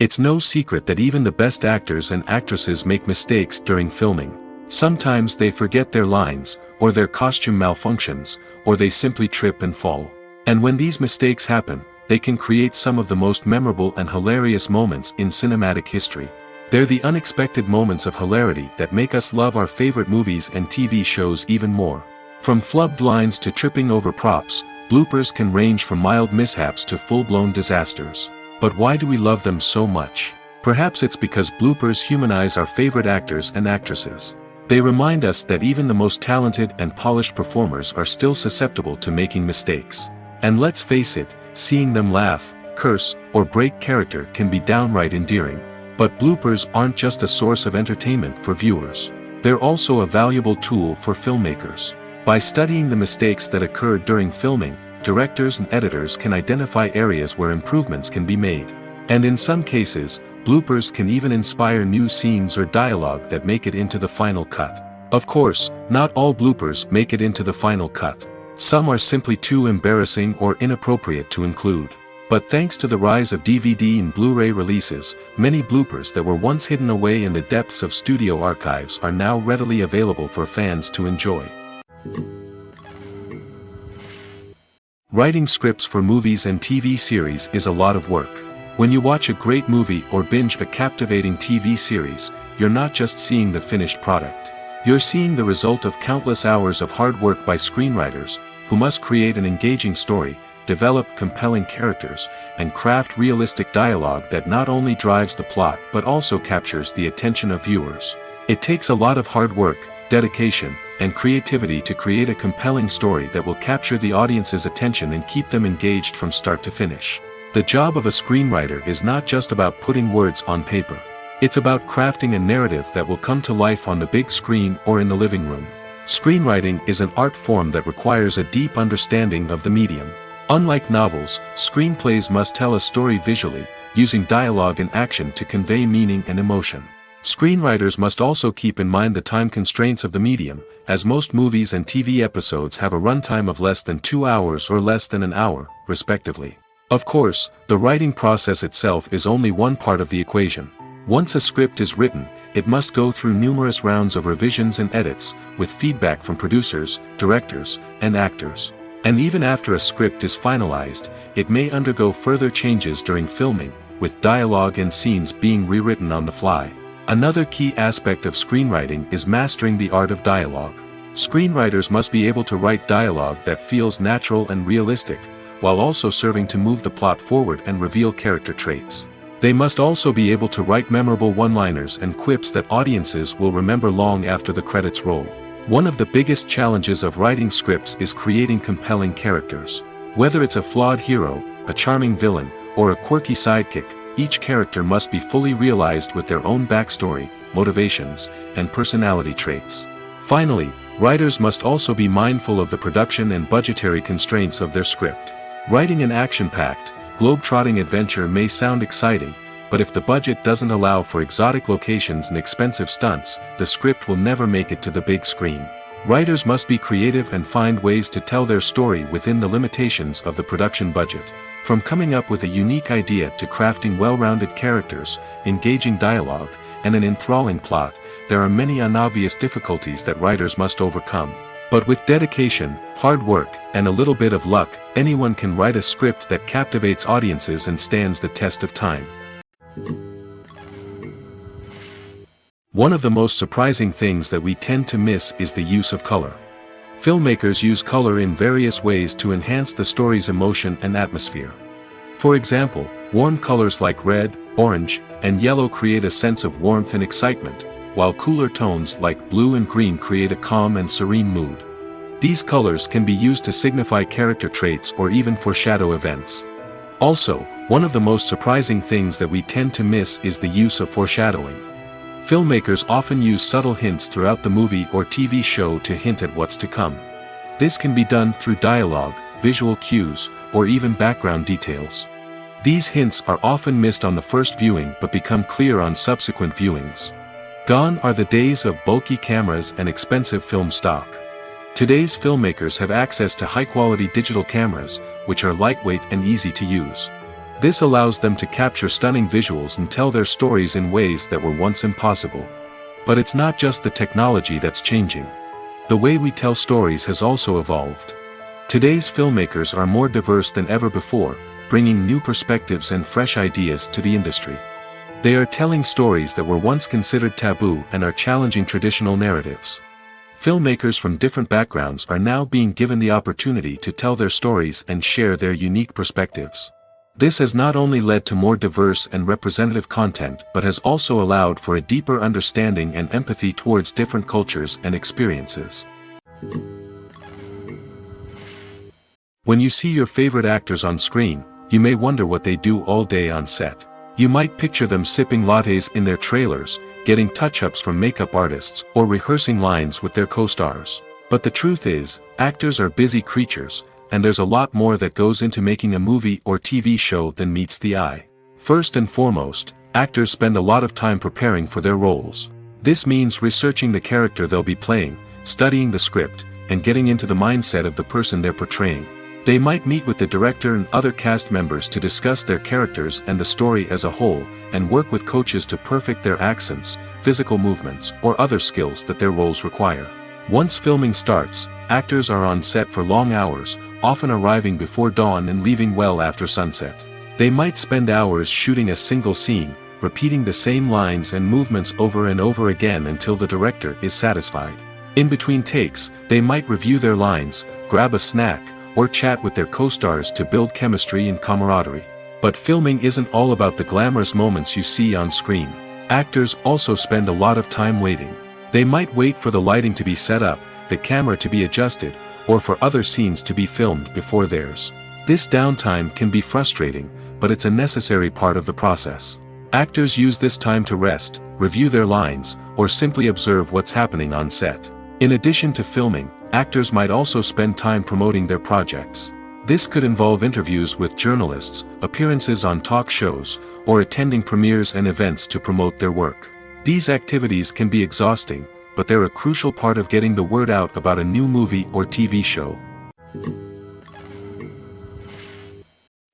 It's no secret that even the best actors and actresses make mistakes during filming. Sometimes they forget their lines, or their costume malfunctions, or they simply trip and fall. And when these mistakes happen, they can create some of the most memorable and hilarious moments in cinematic history. They're the unexpected moments of hilarity that make us love our favorite movies and TV shows even more. From flubbed lines to tripping over props, bloopers can range from mild mishaps to full-blown disasters. But why do we love them so much? Perhaps it's because bloopers humanize our favorite actors and actresses. They remind us that even the most talented and polished performers are still susceptible to making mistakes. And let's face it, seeing them laugh, curse, or break character can be downright endearing. But bloopers aren't just a source of entertainment for viewers. They're also a valuable tool for filmmakers. By studying the mistakes that occurred during filming, directors and editors can identify areas where improvements can be made. And in some cases, bloopers can even inspire new scenes or dialogue that make it into the final cut. Of course, not all bloopers make it into the final cut. Some are simply too embarrassing or inappropriate to include. But thanks to the rise of DVD and Blu-ray releases, many bloopers that were once hidden away in the depths of studio archives are now readily available for fans to enjoy. Writing scripts for movies and TV series is a lot of work. When you watch a great movie or binge a captivating TV series, you're not just seeing the finished product. You're seeing the result of countless hours of hard work by screenwriters, who must create an engaging story, develop compelling characters, and craft realistic dialogue that not only drives the plot but also captures the attention of viewers. It takes a lot of hard work, dedication, and creativity to create a compelling story that will capture the audience's attention and keep them engaged from start to finish. The job of a screenwriter is not just about putting words on paper. It's about crafting a narrative that will come to life on the big screen or in the living room. Screenwriting is an art form that requires a deep understanding of the medium. Unlike novels, screenplays must tell a story visually, using dialogue and action to convey meaning and emotion. Screenwriters must also keep in mind the time constraints of the medium, as most movies and TV episodes have a runtime of less than 2 hours or less than an hour, respectively. Of course, the writing process itself is only one part of the equation. Once a script is written, it must go through numerous rounds of revisions and edits, with feedback from producers, directors, and actors. And even after a script is finalized, it may undergo further changes during filming, with dialogue and scenes being rewritten on the fly. Another key aspect of screenwriting is mastering the art of dialogue. Screenwriters must be able to write dialogue that feels natural and realistic, while also serving to move the plot forward and reveal character traits. They must also be able to write memorable one-liners and quips that audiences will remember long after the credits roll. One of the biggest challenges of writing scripts is creating compelling characters. Whether it's a flawed hero, a charming villain, or a quirky sidekick, each character must be fully realized with their own backstory, motivations, and personality traits. Finally, writers must also be mindful of the production and budgetary constraints of their script. Writing an action-packed, globe-trotting adventure may sound exciting, but if the budget doesn't allow for exotic locations and expensive stunts, the script will never make it to the big screen. Writers must be creative and find ways to tell their story within the limitations of the production budget. From coming up with a unique idea to crafting well-rounded characters, engaging dialogue, and an enthralling plot, there are many unobvious difficulties that writers must overcome. But with dedication, hard work, and a little bit of luck, anyone can write a script that captivates audiences and stands the test of time. One of the most surprising things that we tend to miss is the use of color. Filmmakers use color in various ways to enhance the story's emotion and atmosphere. For example, warm colors like red, orange, and yellow create a sense of warmth and excitement, while cooler tones like blue and green create a calm and serene mood. These colors can be used to signify character traits or even foreshadow events. Also, one of the most surprising things that we tend to miss is the use of foreshadowing. Filmmakers often use subtle hints throughout the movie or TV show to hint at what's to come. This can be done through dialogue, visual cues, or even background details. These hints are often missed on the first viewing but become clear on subsequent viewings. Gone are the days of bulky cameras and expensive film stock. Today's filmmakers have access to high-quality digital cameras, which are lightweight and easy to use. This allows them to capture stunning visuals and tell their stories in ways that were once impossible. But it's not just the technology that's changing. The way we tell stories has also evolved. Today's filmmakers are more diverse than ever before, bringing new perspectives and fresh ideas to the industry. They are telling stories that were once considered taboo and are challenging traditional narratives. Filmmakers from different backgrounds are now being given the opportunity to tell their stories and share their unique perspectives. This has not only led to more diverse and representative content but has also allowed for a deeper understanding and empathy towards different cultures and experiences. When you see your favorite actors on screen, you may wonder what they do all day on set. You might picture them sipping lattes in their trailers, getting touch-ups from makeup artists, or rehearsing lines with their co-stars. But the truth is, actors are busy creatures, and there's a lot more that goes into making a movie or TV show than meets the eye. First and foremost, actors spend a lot of time preparing for their roles. This means researching the character they'll be playing, studying the script, and getting into the mindset of the person they're portraying. They might meet with the director and other cast members to discuss their characters and the story as a whole, and work with coaches to perfect their accents, physical movements, or other skills that their roles require. Once filming starts, actors are on set for long hours, often arriving before dawn and leaving well after sunset. They might spend hours shooting a single scene, repeating the same lines and movements over and over again until the director is satisfied. In between takes, they might review their lines, grab a snack, or chat with their co-stars to build chemistry and camaraderie. But filming isn't all about the glamorous moments you see on screen. Actors also spend a lot of time waiting. They might wait for the lighting to be set up, the camera to be adjusted, or for other scenes to be filmed before theirs. This downtime can be frustrating, but it's a necessary part of the process. Actors use this time to rest, review their lines, or simply observe what's happening on set. In addition to filming, actors might also spend time promoting their projects. This could involve interviews with journalists, appearances on talk shows, or attending premieres and events to promote their work. These activities can be exhausting, but they're a crucial part of getting the word out about a new movie or TV show.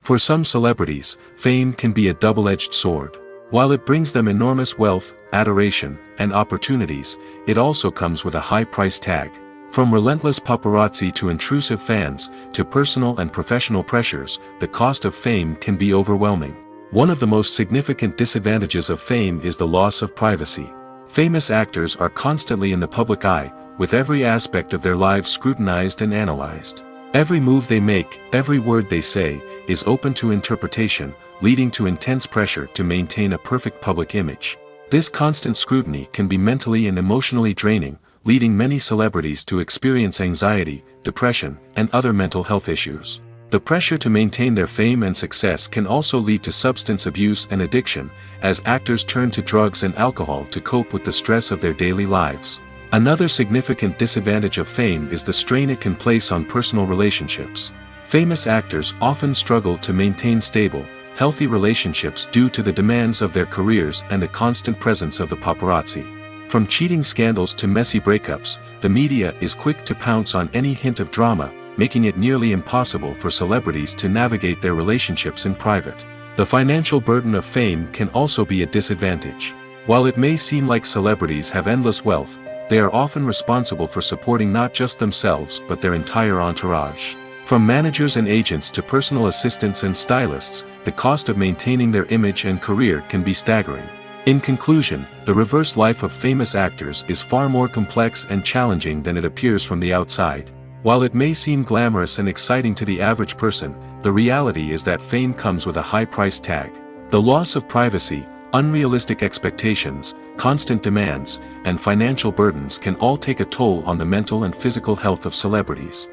For some celebrities, fame can be a double-edged sword. While it brings them enormous wealth, adoration, and opportunities, it also comes with a high price tag. From relentless paparazzi to intrusive fans, to personal and professional pressures, the cost of fame can be overwhelming. One of the most significant disadvantages of fame is the loss of privacy. Famous actors are constantly in the public eye, with every aspect of their lives scrutinized and analyzed. Every move they make, every word they say, is open to interpretation, leading to intense pressure to maintain a perfect public image. This constant scrutiny can be mentally and emotionally draining, leading many celebrities to experience anxiety, depression, and other mental health issues. The pressure to maintain their fame and success can also lead to substance abuse and addiction, as actors turn to drugs and alcohol to cope with the stress of their daily lives. Another significant disadvantage of fame is the strain it can place on personal relationships. Famous actors often struggle to maintain stable, healthy relationships due to the demands of their careers and the constant presence of the paparazzi. From cheating scandals to messy breakups, the media is quick to pounce on any hint of drama, making it nearly impossible for celebrities to navigate their relationships in private. The financial burden of fame can also be a disadvantage. While it may seem like celebrities have endless wealth, they are often responsible for supporting not just themselves but their entire entourage. From managers and agents to personal assistants and stylists, the cost of maintaining their image and career can be staggering. In conclusion, the reverse life of famous actors is far more complex and challenging than it appears from the outside. While it may seem glamorous and exciting to the average person, the reality is that fame comes with a high price tag. The loss of privacy, unrealistic expectations, constant demands, and financial burdens can all take a toll on the mental and physical health of celebrities.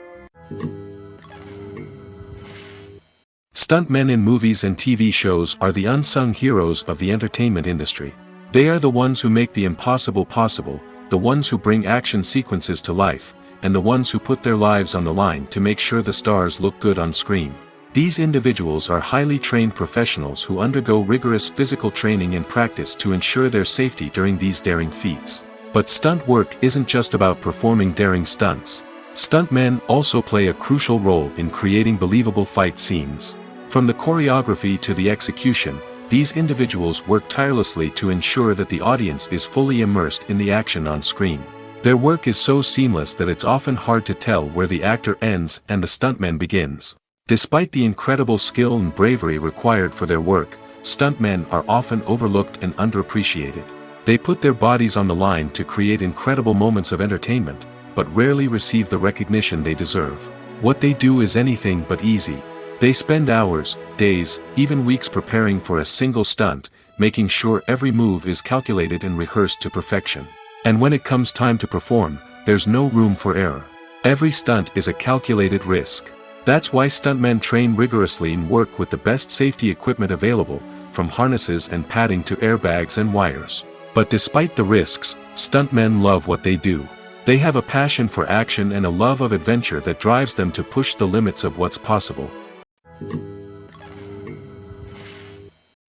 Stuntmen in movies and TV shows are the unsung heroes of the entertainment industry. They are the ones who make the impossible possible, the ones who bring action sequences to life, and the ones who put their lives on the line to make sure the stars look good on screen. These individuals are highly trained professionals who undergo rigorous physical training and practice to ensure their safety during these daring feats. But stunt work isn't just about performing daring stunts. Stuntmen also play a crucial role in creating believable fight scenes. From the choreography to the execution, these individuals work tirelessly to ensure that the audience is fully immersed in the action on screen. Their work is so seamless that it's often hard to tell where the actor ends and the stuntman begins. Despite the incredible skill and bravery required for their work, stuntmen are often overlooked and underappreciated. They put their bodies on the line to create incredible moments of entertainment, but rarely receive the recognition they deserve. What they do is anything but easy. They spend hours, days, even weeks preparing for a single stunt, making sure every move is calculated and rehearsed to perfection. And when it comes time to perform, there's no room for error. Every stunt is a calculated risk. That's why stuntmen train rigorously and work with the best safety equipment available, from harnesses and padding to airbags and wires. But despite the risks, stuntmen love what they do. They have a passion for action and a love of adventure that drives them to push the limits of what's possible.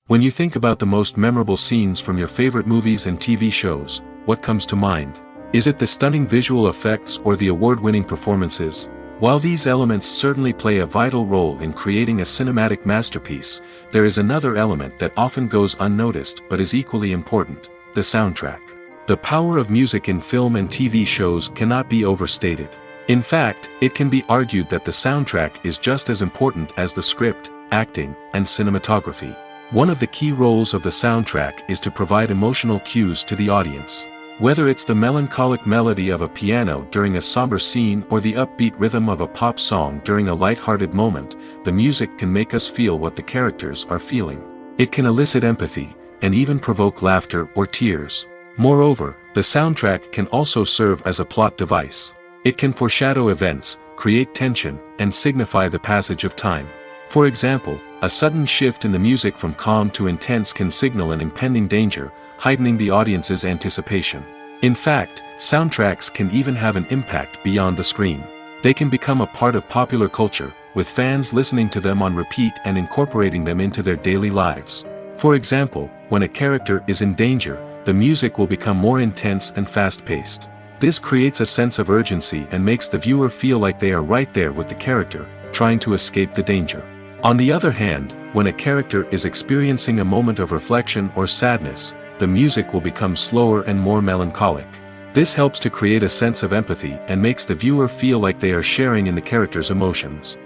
When you think about the most memorable scenes from your favorite movies and TV shows, what comes to mind? Is it the stunning visual effects or the award-winning performances? While these elements certainly play a vital role in creating a cinematic masterpiece, there is another element that often goes unnoticed but is equally important: the soundtrack. The power of music in film and TV shows cannot be overstated. In fact, it can be argued that the soundtrack is just as important as the script, acting, and cinematography. One of the key roles of the soundtrack is to provide emotional cues to the audience. Whether it's the melancholic melody of a piano during a somber scene or the upbeat rhythm of a pop song during a light-hearted moment, the music can make us feel what the characters are feeling. It can elicit empathy, and even provoke laughter or tears. Moreover, the soundtrack can also serve as a plot device. It can foreshadow events, create tension, and signify the passage of time. For example, a sudden shift in the music from calm to intense can signal an impending danger, heightening the audience's anticipation. In fact, soundtracks can even have an impact beyond the screen. They can become a part of popular culture, with fans listening to them on repeat and incorporating them into their daily lives. For example, when a character is in danger, the music will become more intense and fast-paced. This creates a sense of urgency and makes the viewer feel like they are right there with the character, trying to escape the danger. On the other hand, when a character is experiencing a moment of reflection or sadness, the music will become slower and more melancholic. This helps to create a sense of empathy and makes the viewer feel like they are sharing in the character's emotions.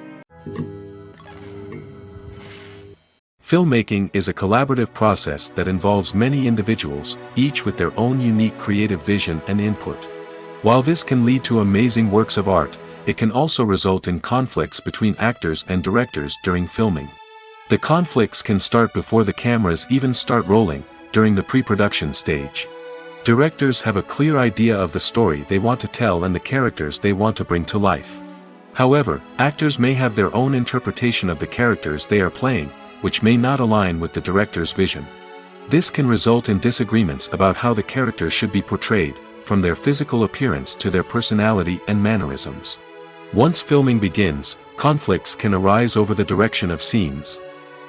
Filmmaking is a collaborative process that involves many individuals, each with their own unique creative vision and input. While this can lead to amazing works of art, it can also result in conflicts between actors and directors during filming. The conflicts can start before the cameras even start rolling, during the pre-production stage. Directors have a clear idea of the story they want to tell and the characters they want to bring to life. However, actors may have their own interpretation of the characters they are playing, which may not align with the director's vision. This can result in disagreements about how the characters should be portrayed, from their physical appearance to their personality and mannerisms. Once filming begins, conflicts can arise over the direction of scenes.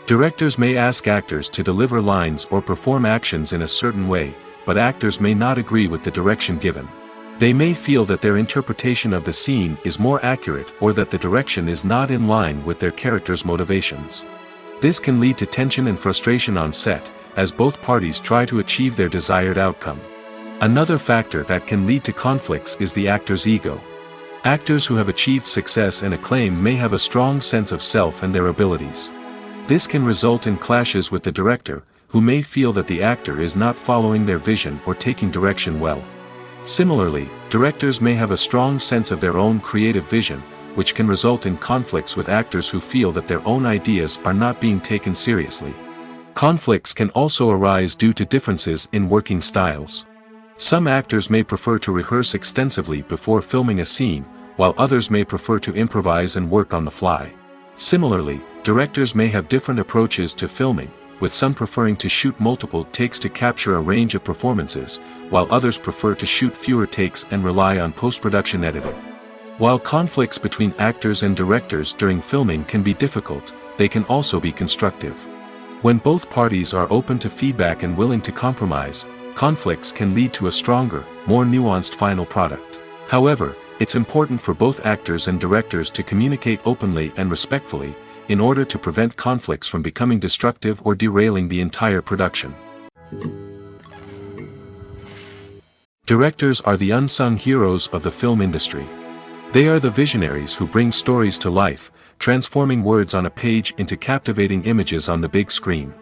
Directors may ask actors to deliver lines or perform actions in a certain way, but actors may not agree with the direction given. They may feel that their interpretation of the scene is more accurate or that the direction is not in line with their character's motivations. This can lead to tension and frustration on set, as both parties try to achieve their desired outcome. Another factor that can lead to conflicts is the actor's ego. Actors who have achieved success and acclaim may have a strong sense of self and their abilities. This can result in clashes with the director, who may feel that the actor is not following their vision or taking direction well. Similarly, directors may have a strong sense of their own creative vision, which can result in conflicts with actors who feel that their own ideas are not being taken seriously. Conflicts can also arise due to differences in working styles. Some actors may prefer to rehearse extensively before filming a scene, while others may prefer to improvise and work on the fly. Similarly, directors may have different approaches to filming, with some preferring to shoot multiple takes to capture a range of performances, while others prefer to shoot fewer takes and rely on post-production editing. While conflicts between actors and directors during filming can be difficult, they can also be constructive. When both parties are open to feedback and willing to compromise, conflicts can lead to a stronger, more nuanced final product. However, it's important for both actors and directors to communicate openly and respectfully, in order to prevent conflicts from becoming destructive or derailing the entire production. Directors are the unsung heroes of the film industry. They are the visionaries who bring stories to life, transforming words on a page into captivating images on the big screen.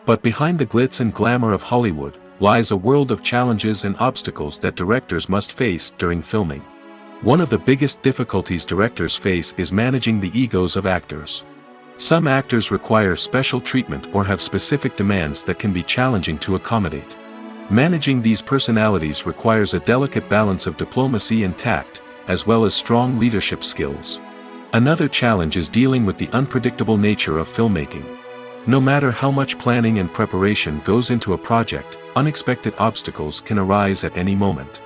But behind the glitz and glamour of Hollywood, lies a world of challenges and obstacles that directors must face during filming. One of the biggest difficulties directors face is managing the egos of actors. Some actors require special treatment or have specific demands that can be challenging to accommodate. Managing these personalities requires a delicate balance of diplomacy and tact, as well as strong leadership skills. Another challenge is dealing with the unpredictable nature of filmmaking. No matter how much planning and preparation goes into a project, unexpected obstacles can arise at any moment.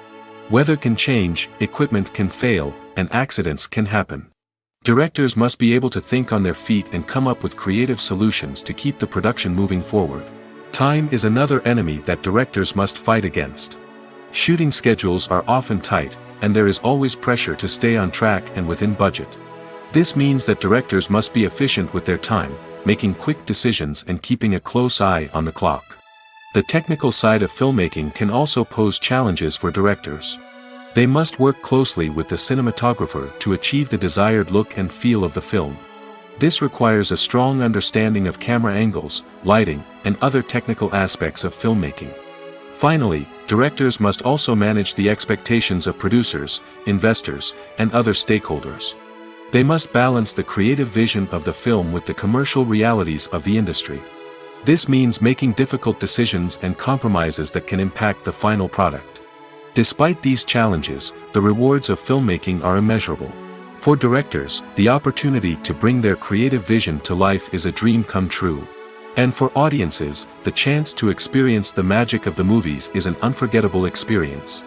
Weather can change, equipment can fail, and accidents can happen. Directors must be able to think on their feet and come up with creative solutions to keep the production moving forward. Time is another enemy that directors must fight against. Shooting schedules are often tight, and there is always pressure to stay on track and within budget. This means that directors must be efficient with their time, making quick decisions and keeping a close eye on the clock. The technical side of filmmaking can also pose challenges for directors. They must work closely with the cinematographer to achieve the desired look and feel of the film. This requires a strong understanding of camera angles, lighting, and other technical aspects of filmmaking. Finally, directors must also manage the expectations of producers, investors, and other stakeholders. They must balance the creative vision of the film with the commercial realities of the industry. This means making difficult decisions and compromises that can impact the final product. Despite these challenges, the rewards of filmmaking are immeasurable. For directors, the opportunity to bring their creative vision to life is a dream come true. And for audiences, the chance to experience the magic of the movies is an unforgettable experience.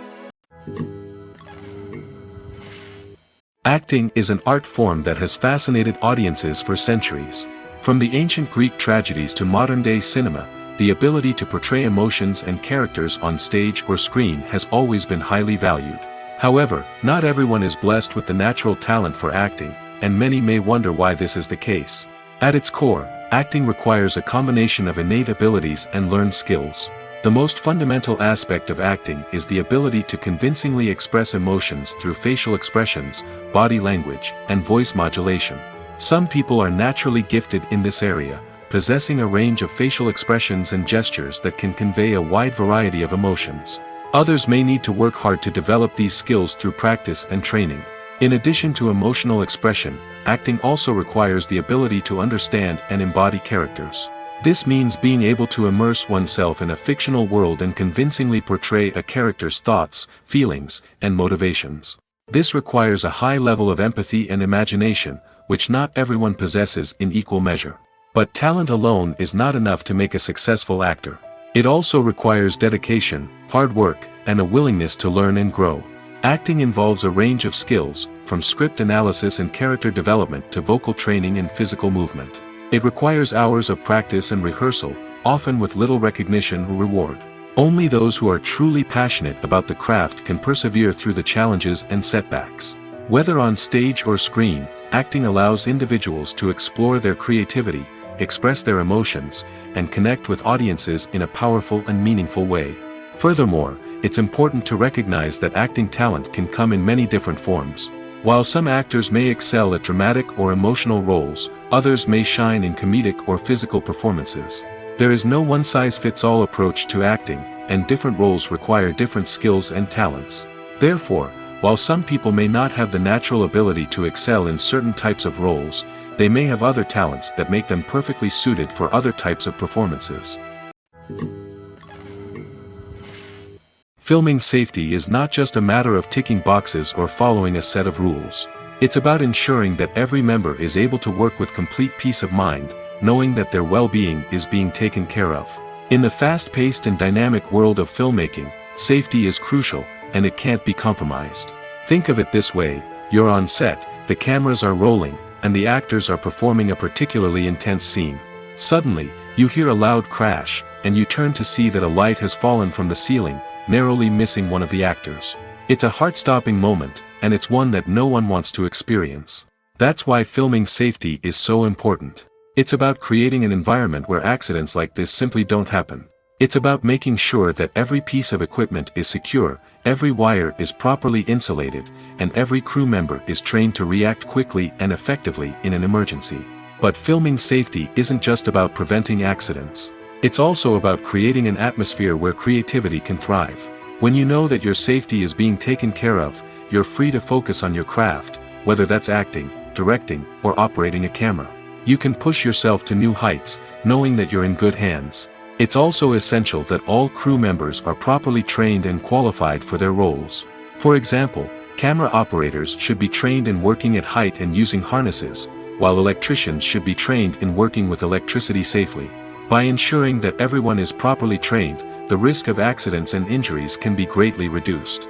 Acting is an art form that has fascinated audiences for centuries. From the ancient Greek tragedies to modern-day cinema, the ability to portray emotions and characters on stage or screen has always been highly valued. However, not everyone is blessed with the natural talent for acting, and many may wonder why this is the case. At its core, acting requires a combination of innate abilities and learned skills. The most fundamental aspect of acting is the ability to convincingly express emotions through facial expressions, body language, and voice modulation. Some people are naturally gifted in this area, possessing a range of facial expressions and gestures that can convey a wide variety of emotions. Others may need to work hard to develop these skills through practice and training. In addition to emotional expression, acting also requires the ability to understand and embody characters. This means being able to immerse oneself in a fictional world and convincingly portray a character's thoughts, feelings, and motivations. This requires a high level of empathy and imagination, which not everyone possesses in equal measure. But talent alone is not enough to make a successful actor. It also requires dedication, hard work, and a willingness to learn and grow. Acting involves a range of skills, from script analysis and character development to vocal training and physical movement. It requires hours of practice and rehearsal, often with little recognition or reward. Only those who are truly passionate about the craft can persevere through the challenges and setbacks. Whether on stage or screen, acting allows individuals to explore their creativity, express their emotions, and connect with audiences in a powerful and meaningful way. Furthermore, it's important to recognize that acting talent can come in many different forms. While some actors may excel at dramatic or emotional roles, others may shine in comedic or physical performances. There is no one-size-fits-all approach to acting, and different roles require different skills and talents. Therefore, while some people may not have the natural ability to excel in certain types of roles, they may have other talents that make them perfectly suited for other types of performances. Filming safety is not just a matter of ticking boxes or following a set of rules. It's about ensuring that every member is able to work with complete peace of mind, knowing that their well-being is being taken care of. In the fast-paced and dynamic world of filmmaking, safety is crucial, and it can't be compromised. Think of it this way: you're on set, the cameras are rolling, and the actors are performing a particularly intense scene. Suddenly, you hear a loud crash, and you turn to see that a light has fallen from the ceiling, narrowly missing one of the actors. It's a heart-stopping moment, and it's one that no one wants to experience. That's why filming safety is so important. It's about creating an environment where accidents like this simply don't happen. It's about making sure that every piece of equipment is secure, every wire is properly insulated, and every crew member is trained to react quickly and effectively in an emergency. But filming safety isn't just about preventing accidents. It's also about creating an atmosphere where creativity can thrive. When you know that your safety is being taken care of, you're free to focus on your craft, whether that's acting, directing, or operating a camera. You can push yourself to new heights, knowing that you're in good hands. It's also essential that all crew members are properly trained and qualified for their roles. For example, camera operators should be trained in working at height and using harnesses, while electricians should be trained in working with electricity safely. By ensuring that everyone is properly trained, the risk of accidents and injuries can be greatly reduced.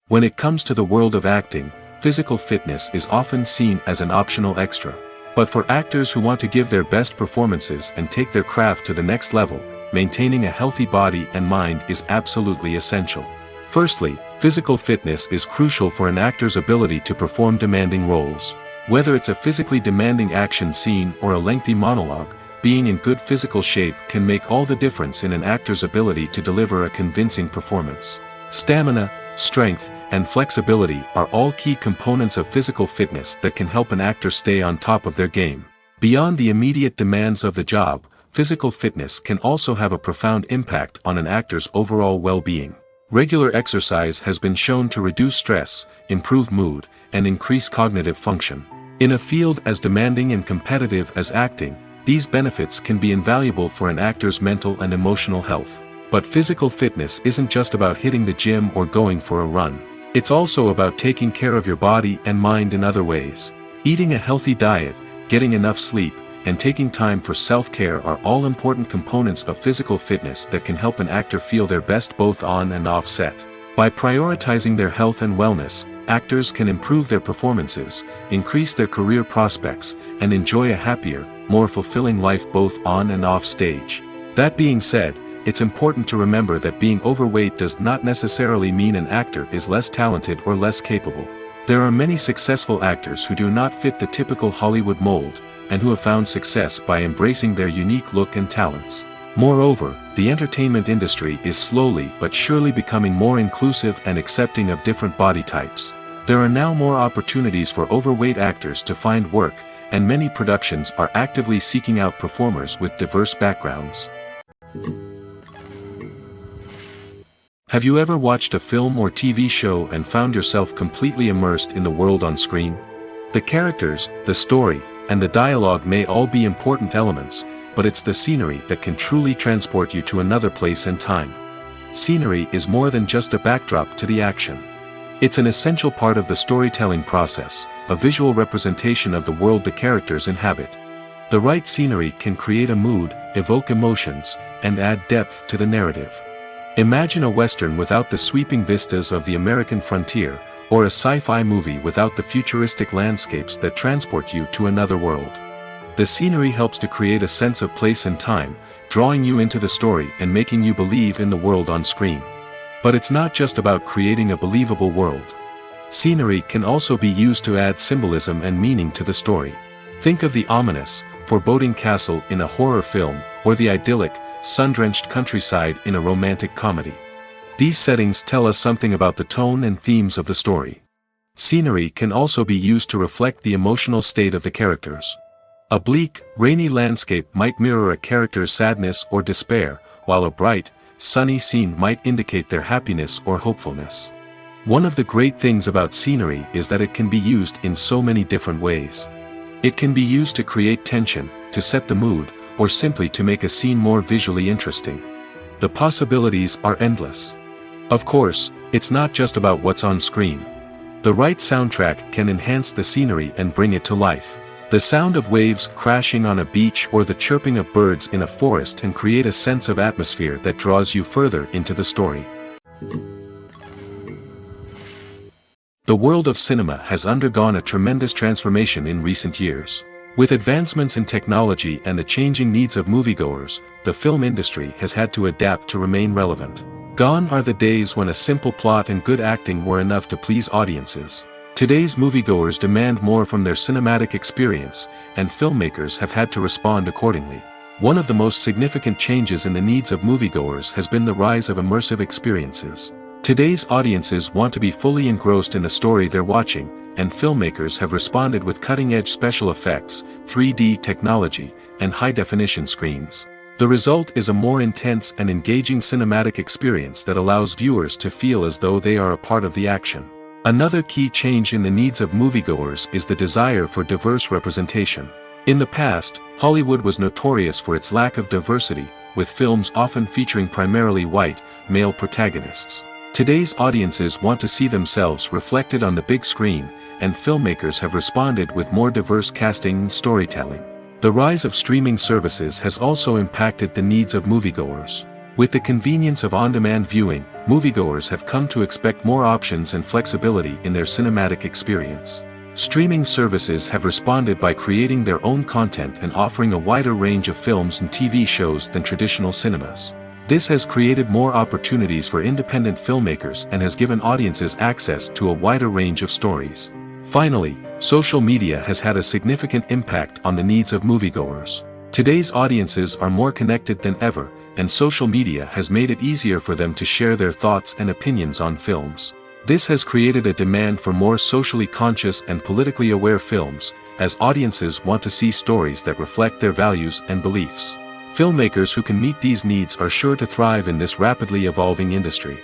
When it comes to the world of acting, physical fitness is often seen as an optional extra. But for actors who want to give their best performances and take their craft to the next level, maintaining a healthy body and mind is absolutely essential. Firstly, physical fitness is crucial for an actor's ability to perform demanding roles. Whether it's a physically demanding action scene or a lengthy monologue, being in good physical shape can make all the difference in an actor's ability to deliver a convincing performance. Stamina, strength, and flexibility are all key components of physical fitness that can help an actor stay on top of their game. Beyond the immediate demands of the job, physical fitness can also have a profound impact on an actor's overall well-being. Regular exercise has been shown to reduce stress, improve mood, and increase cognitive function. In a field as demanding and competitive as acting, these benefits can be invaluable for an actor's mental and emotional health. But physical fitness isn't just about hitting the gym or going for a run. It's also about taking care of your body and mind in other ways. Eating a healthy diet, getting enough sleep, and taking time for self-care are all important components of physical fitness that can help an actor feel their best both on and off set. By prioritizing their health and wellness, actors can improve their performances, increase their career prospects, and enjoy a happier, more fulfilling life both on and off stage. That being said, it's important to remember that being overweight does not necessarily mean an actor is less talented or less capable. There are many successful actors who do not fit the typical Hollywood mold, and who have found success by embracing their unique look and talents. Moreover, the entertainment industry is slowly but surely becoming more inclusive and accepting of different body types. There are now more opportunities for overweight actors to find work, and many productions are actively seeking out performers with diverse backgrounds. Have you ever watched a film or TV show and found yourself completely immersed in the world on screen? The characters, the story, and the dialogue may all be important elements, but it's the scenery that can truly transport you to another place and time. Scenery is more than just a backdrop to the action. It's an essential part of the storytelling process, a visual representation of the world the characters inhabit. The right scenery can create a mood, evoke emotions, and add depth to the narrative. Imagine a Western without the sweeping vistas of the American frontier, or a sci-fi movie without the futuristic landscapes that transport you to another world. The scenery helps to create a sense of place and time, drawing you into the story and making you believe in the world on screen. But it's not just about creating a believable world. Scenery can also be used to add symbolism and meaning to the story. Think of the ominous, foreboding castle in a horror film, or the idyllic, sun-drenched countryside in a romantic comedy. These settings tell us something about the tone and themes of the story. Scenery can also be used to reflect the emotional state of the characters. A bleak, rainy landscape might mirror a character's sadness or despair, while a bright, sunny scene might indicate their happiness or hopefulness. One of the great things about scenery is that it can be used in so many different ways. It can be used to create tension, to set the mood, or simply to make a scene more visually interesting. The possibilities are endless. Of course, it's not just about what's on screen. The right soundtrack can enhance the scenery and bring it to life. The sound of waves crashing on a beach or the chirping of birds in a forest can create a sense of atmosphere that draws you further into the story. The world of cinema has undergone a tremendous transformation in recent years. With advancements in technology and the changing needs of moviegoers, the film industry has had to adapt to remain relevant. Gone are the days when a simple plot and good acting were enough to please audiences. Today's moviegoers demand more from their cinematic experience, and filmmakers have had to respond accordingly. One of the most significant changes in the needs of moviegoers has been the rise of immersive experiences. Today's audiences want to be fully engrossed in the story they're watching, and filmmakers have responded with cutting-edge special effects, 3D technology, and high-definition screens. The result is a more intense and engaging cinematic experience that allows viewers to feel as though they are a part of the action. Another key change in the needs of moviegoers is the desire for diverse representation. In the past, Hollywood was notorious for its lack of diversity, with films often featuring primarily white, male protagonists. Today's audiences want to see themselves reflected on the big screen, and filmmakers have responded with more diverse casting and storytelling. The rise of streaming services has also impacted the needs of moviegoers. With the convenience of on-demand viewing, moviegoers have come to expect more options and flexibility in their cinematic experience. Streaming services have responded by creating their own content and offering a wider range of films and TV shows than traditional cinemas. This has created more opportunities for independent filmmakers and has given audiences access to a wider range of stories. Finally, social media has had a significant impact on the needs of moviegoers. Today's audiences are more connected than ever, and social media has made it easier for them to share their thoughts and opinions on films. This has created a demand for more socially conscious and politically aware films, as audiences want to see stories that reflect their values and beliefs. Filmmakers who can meet these needs are sure to thrive in this rapidly evolving industry.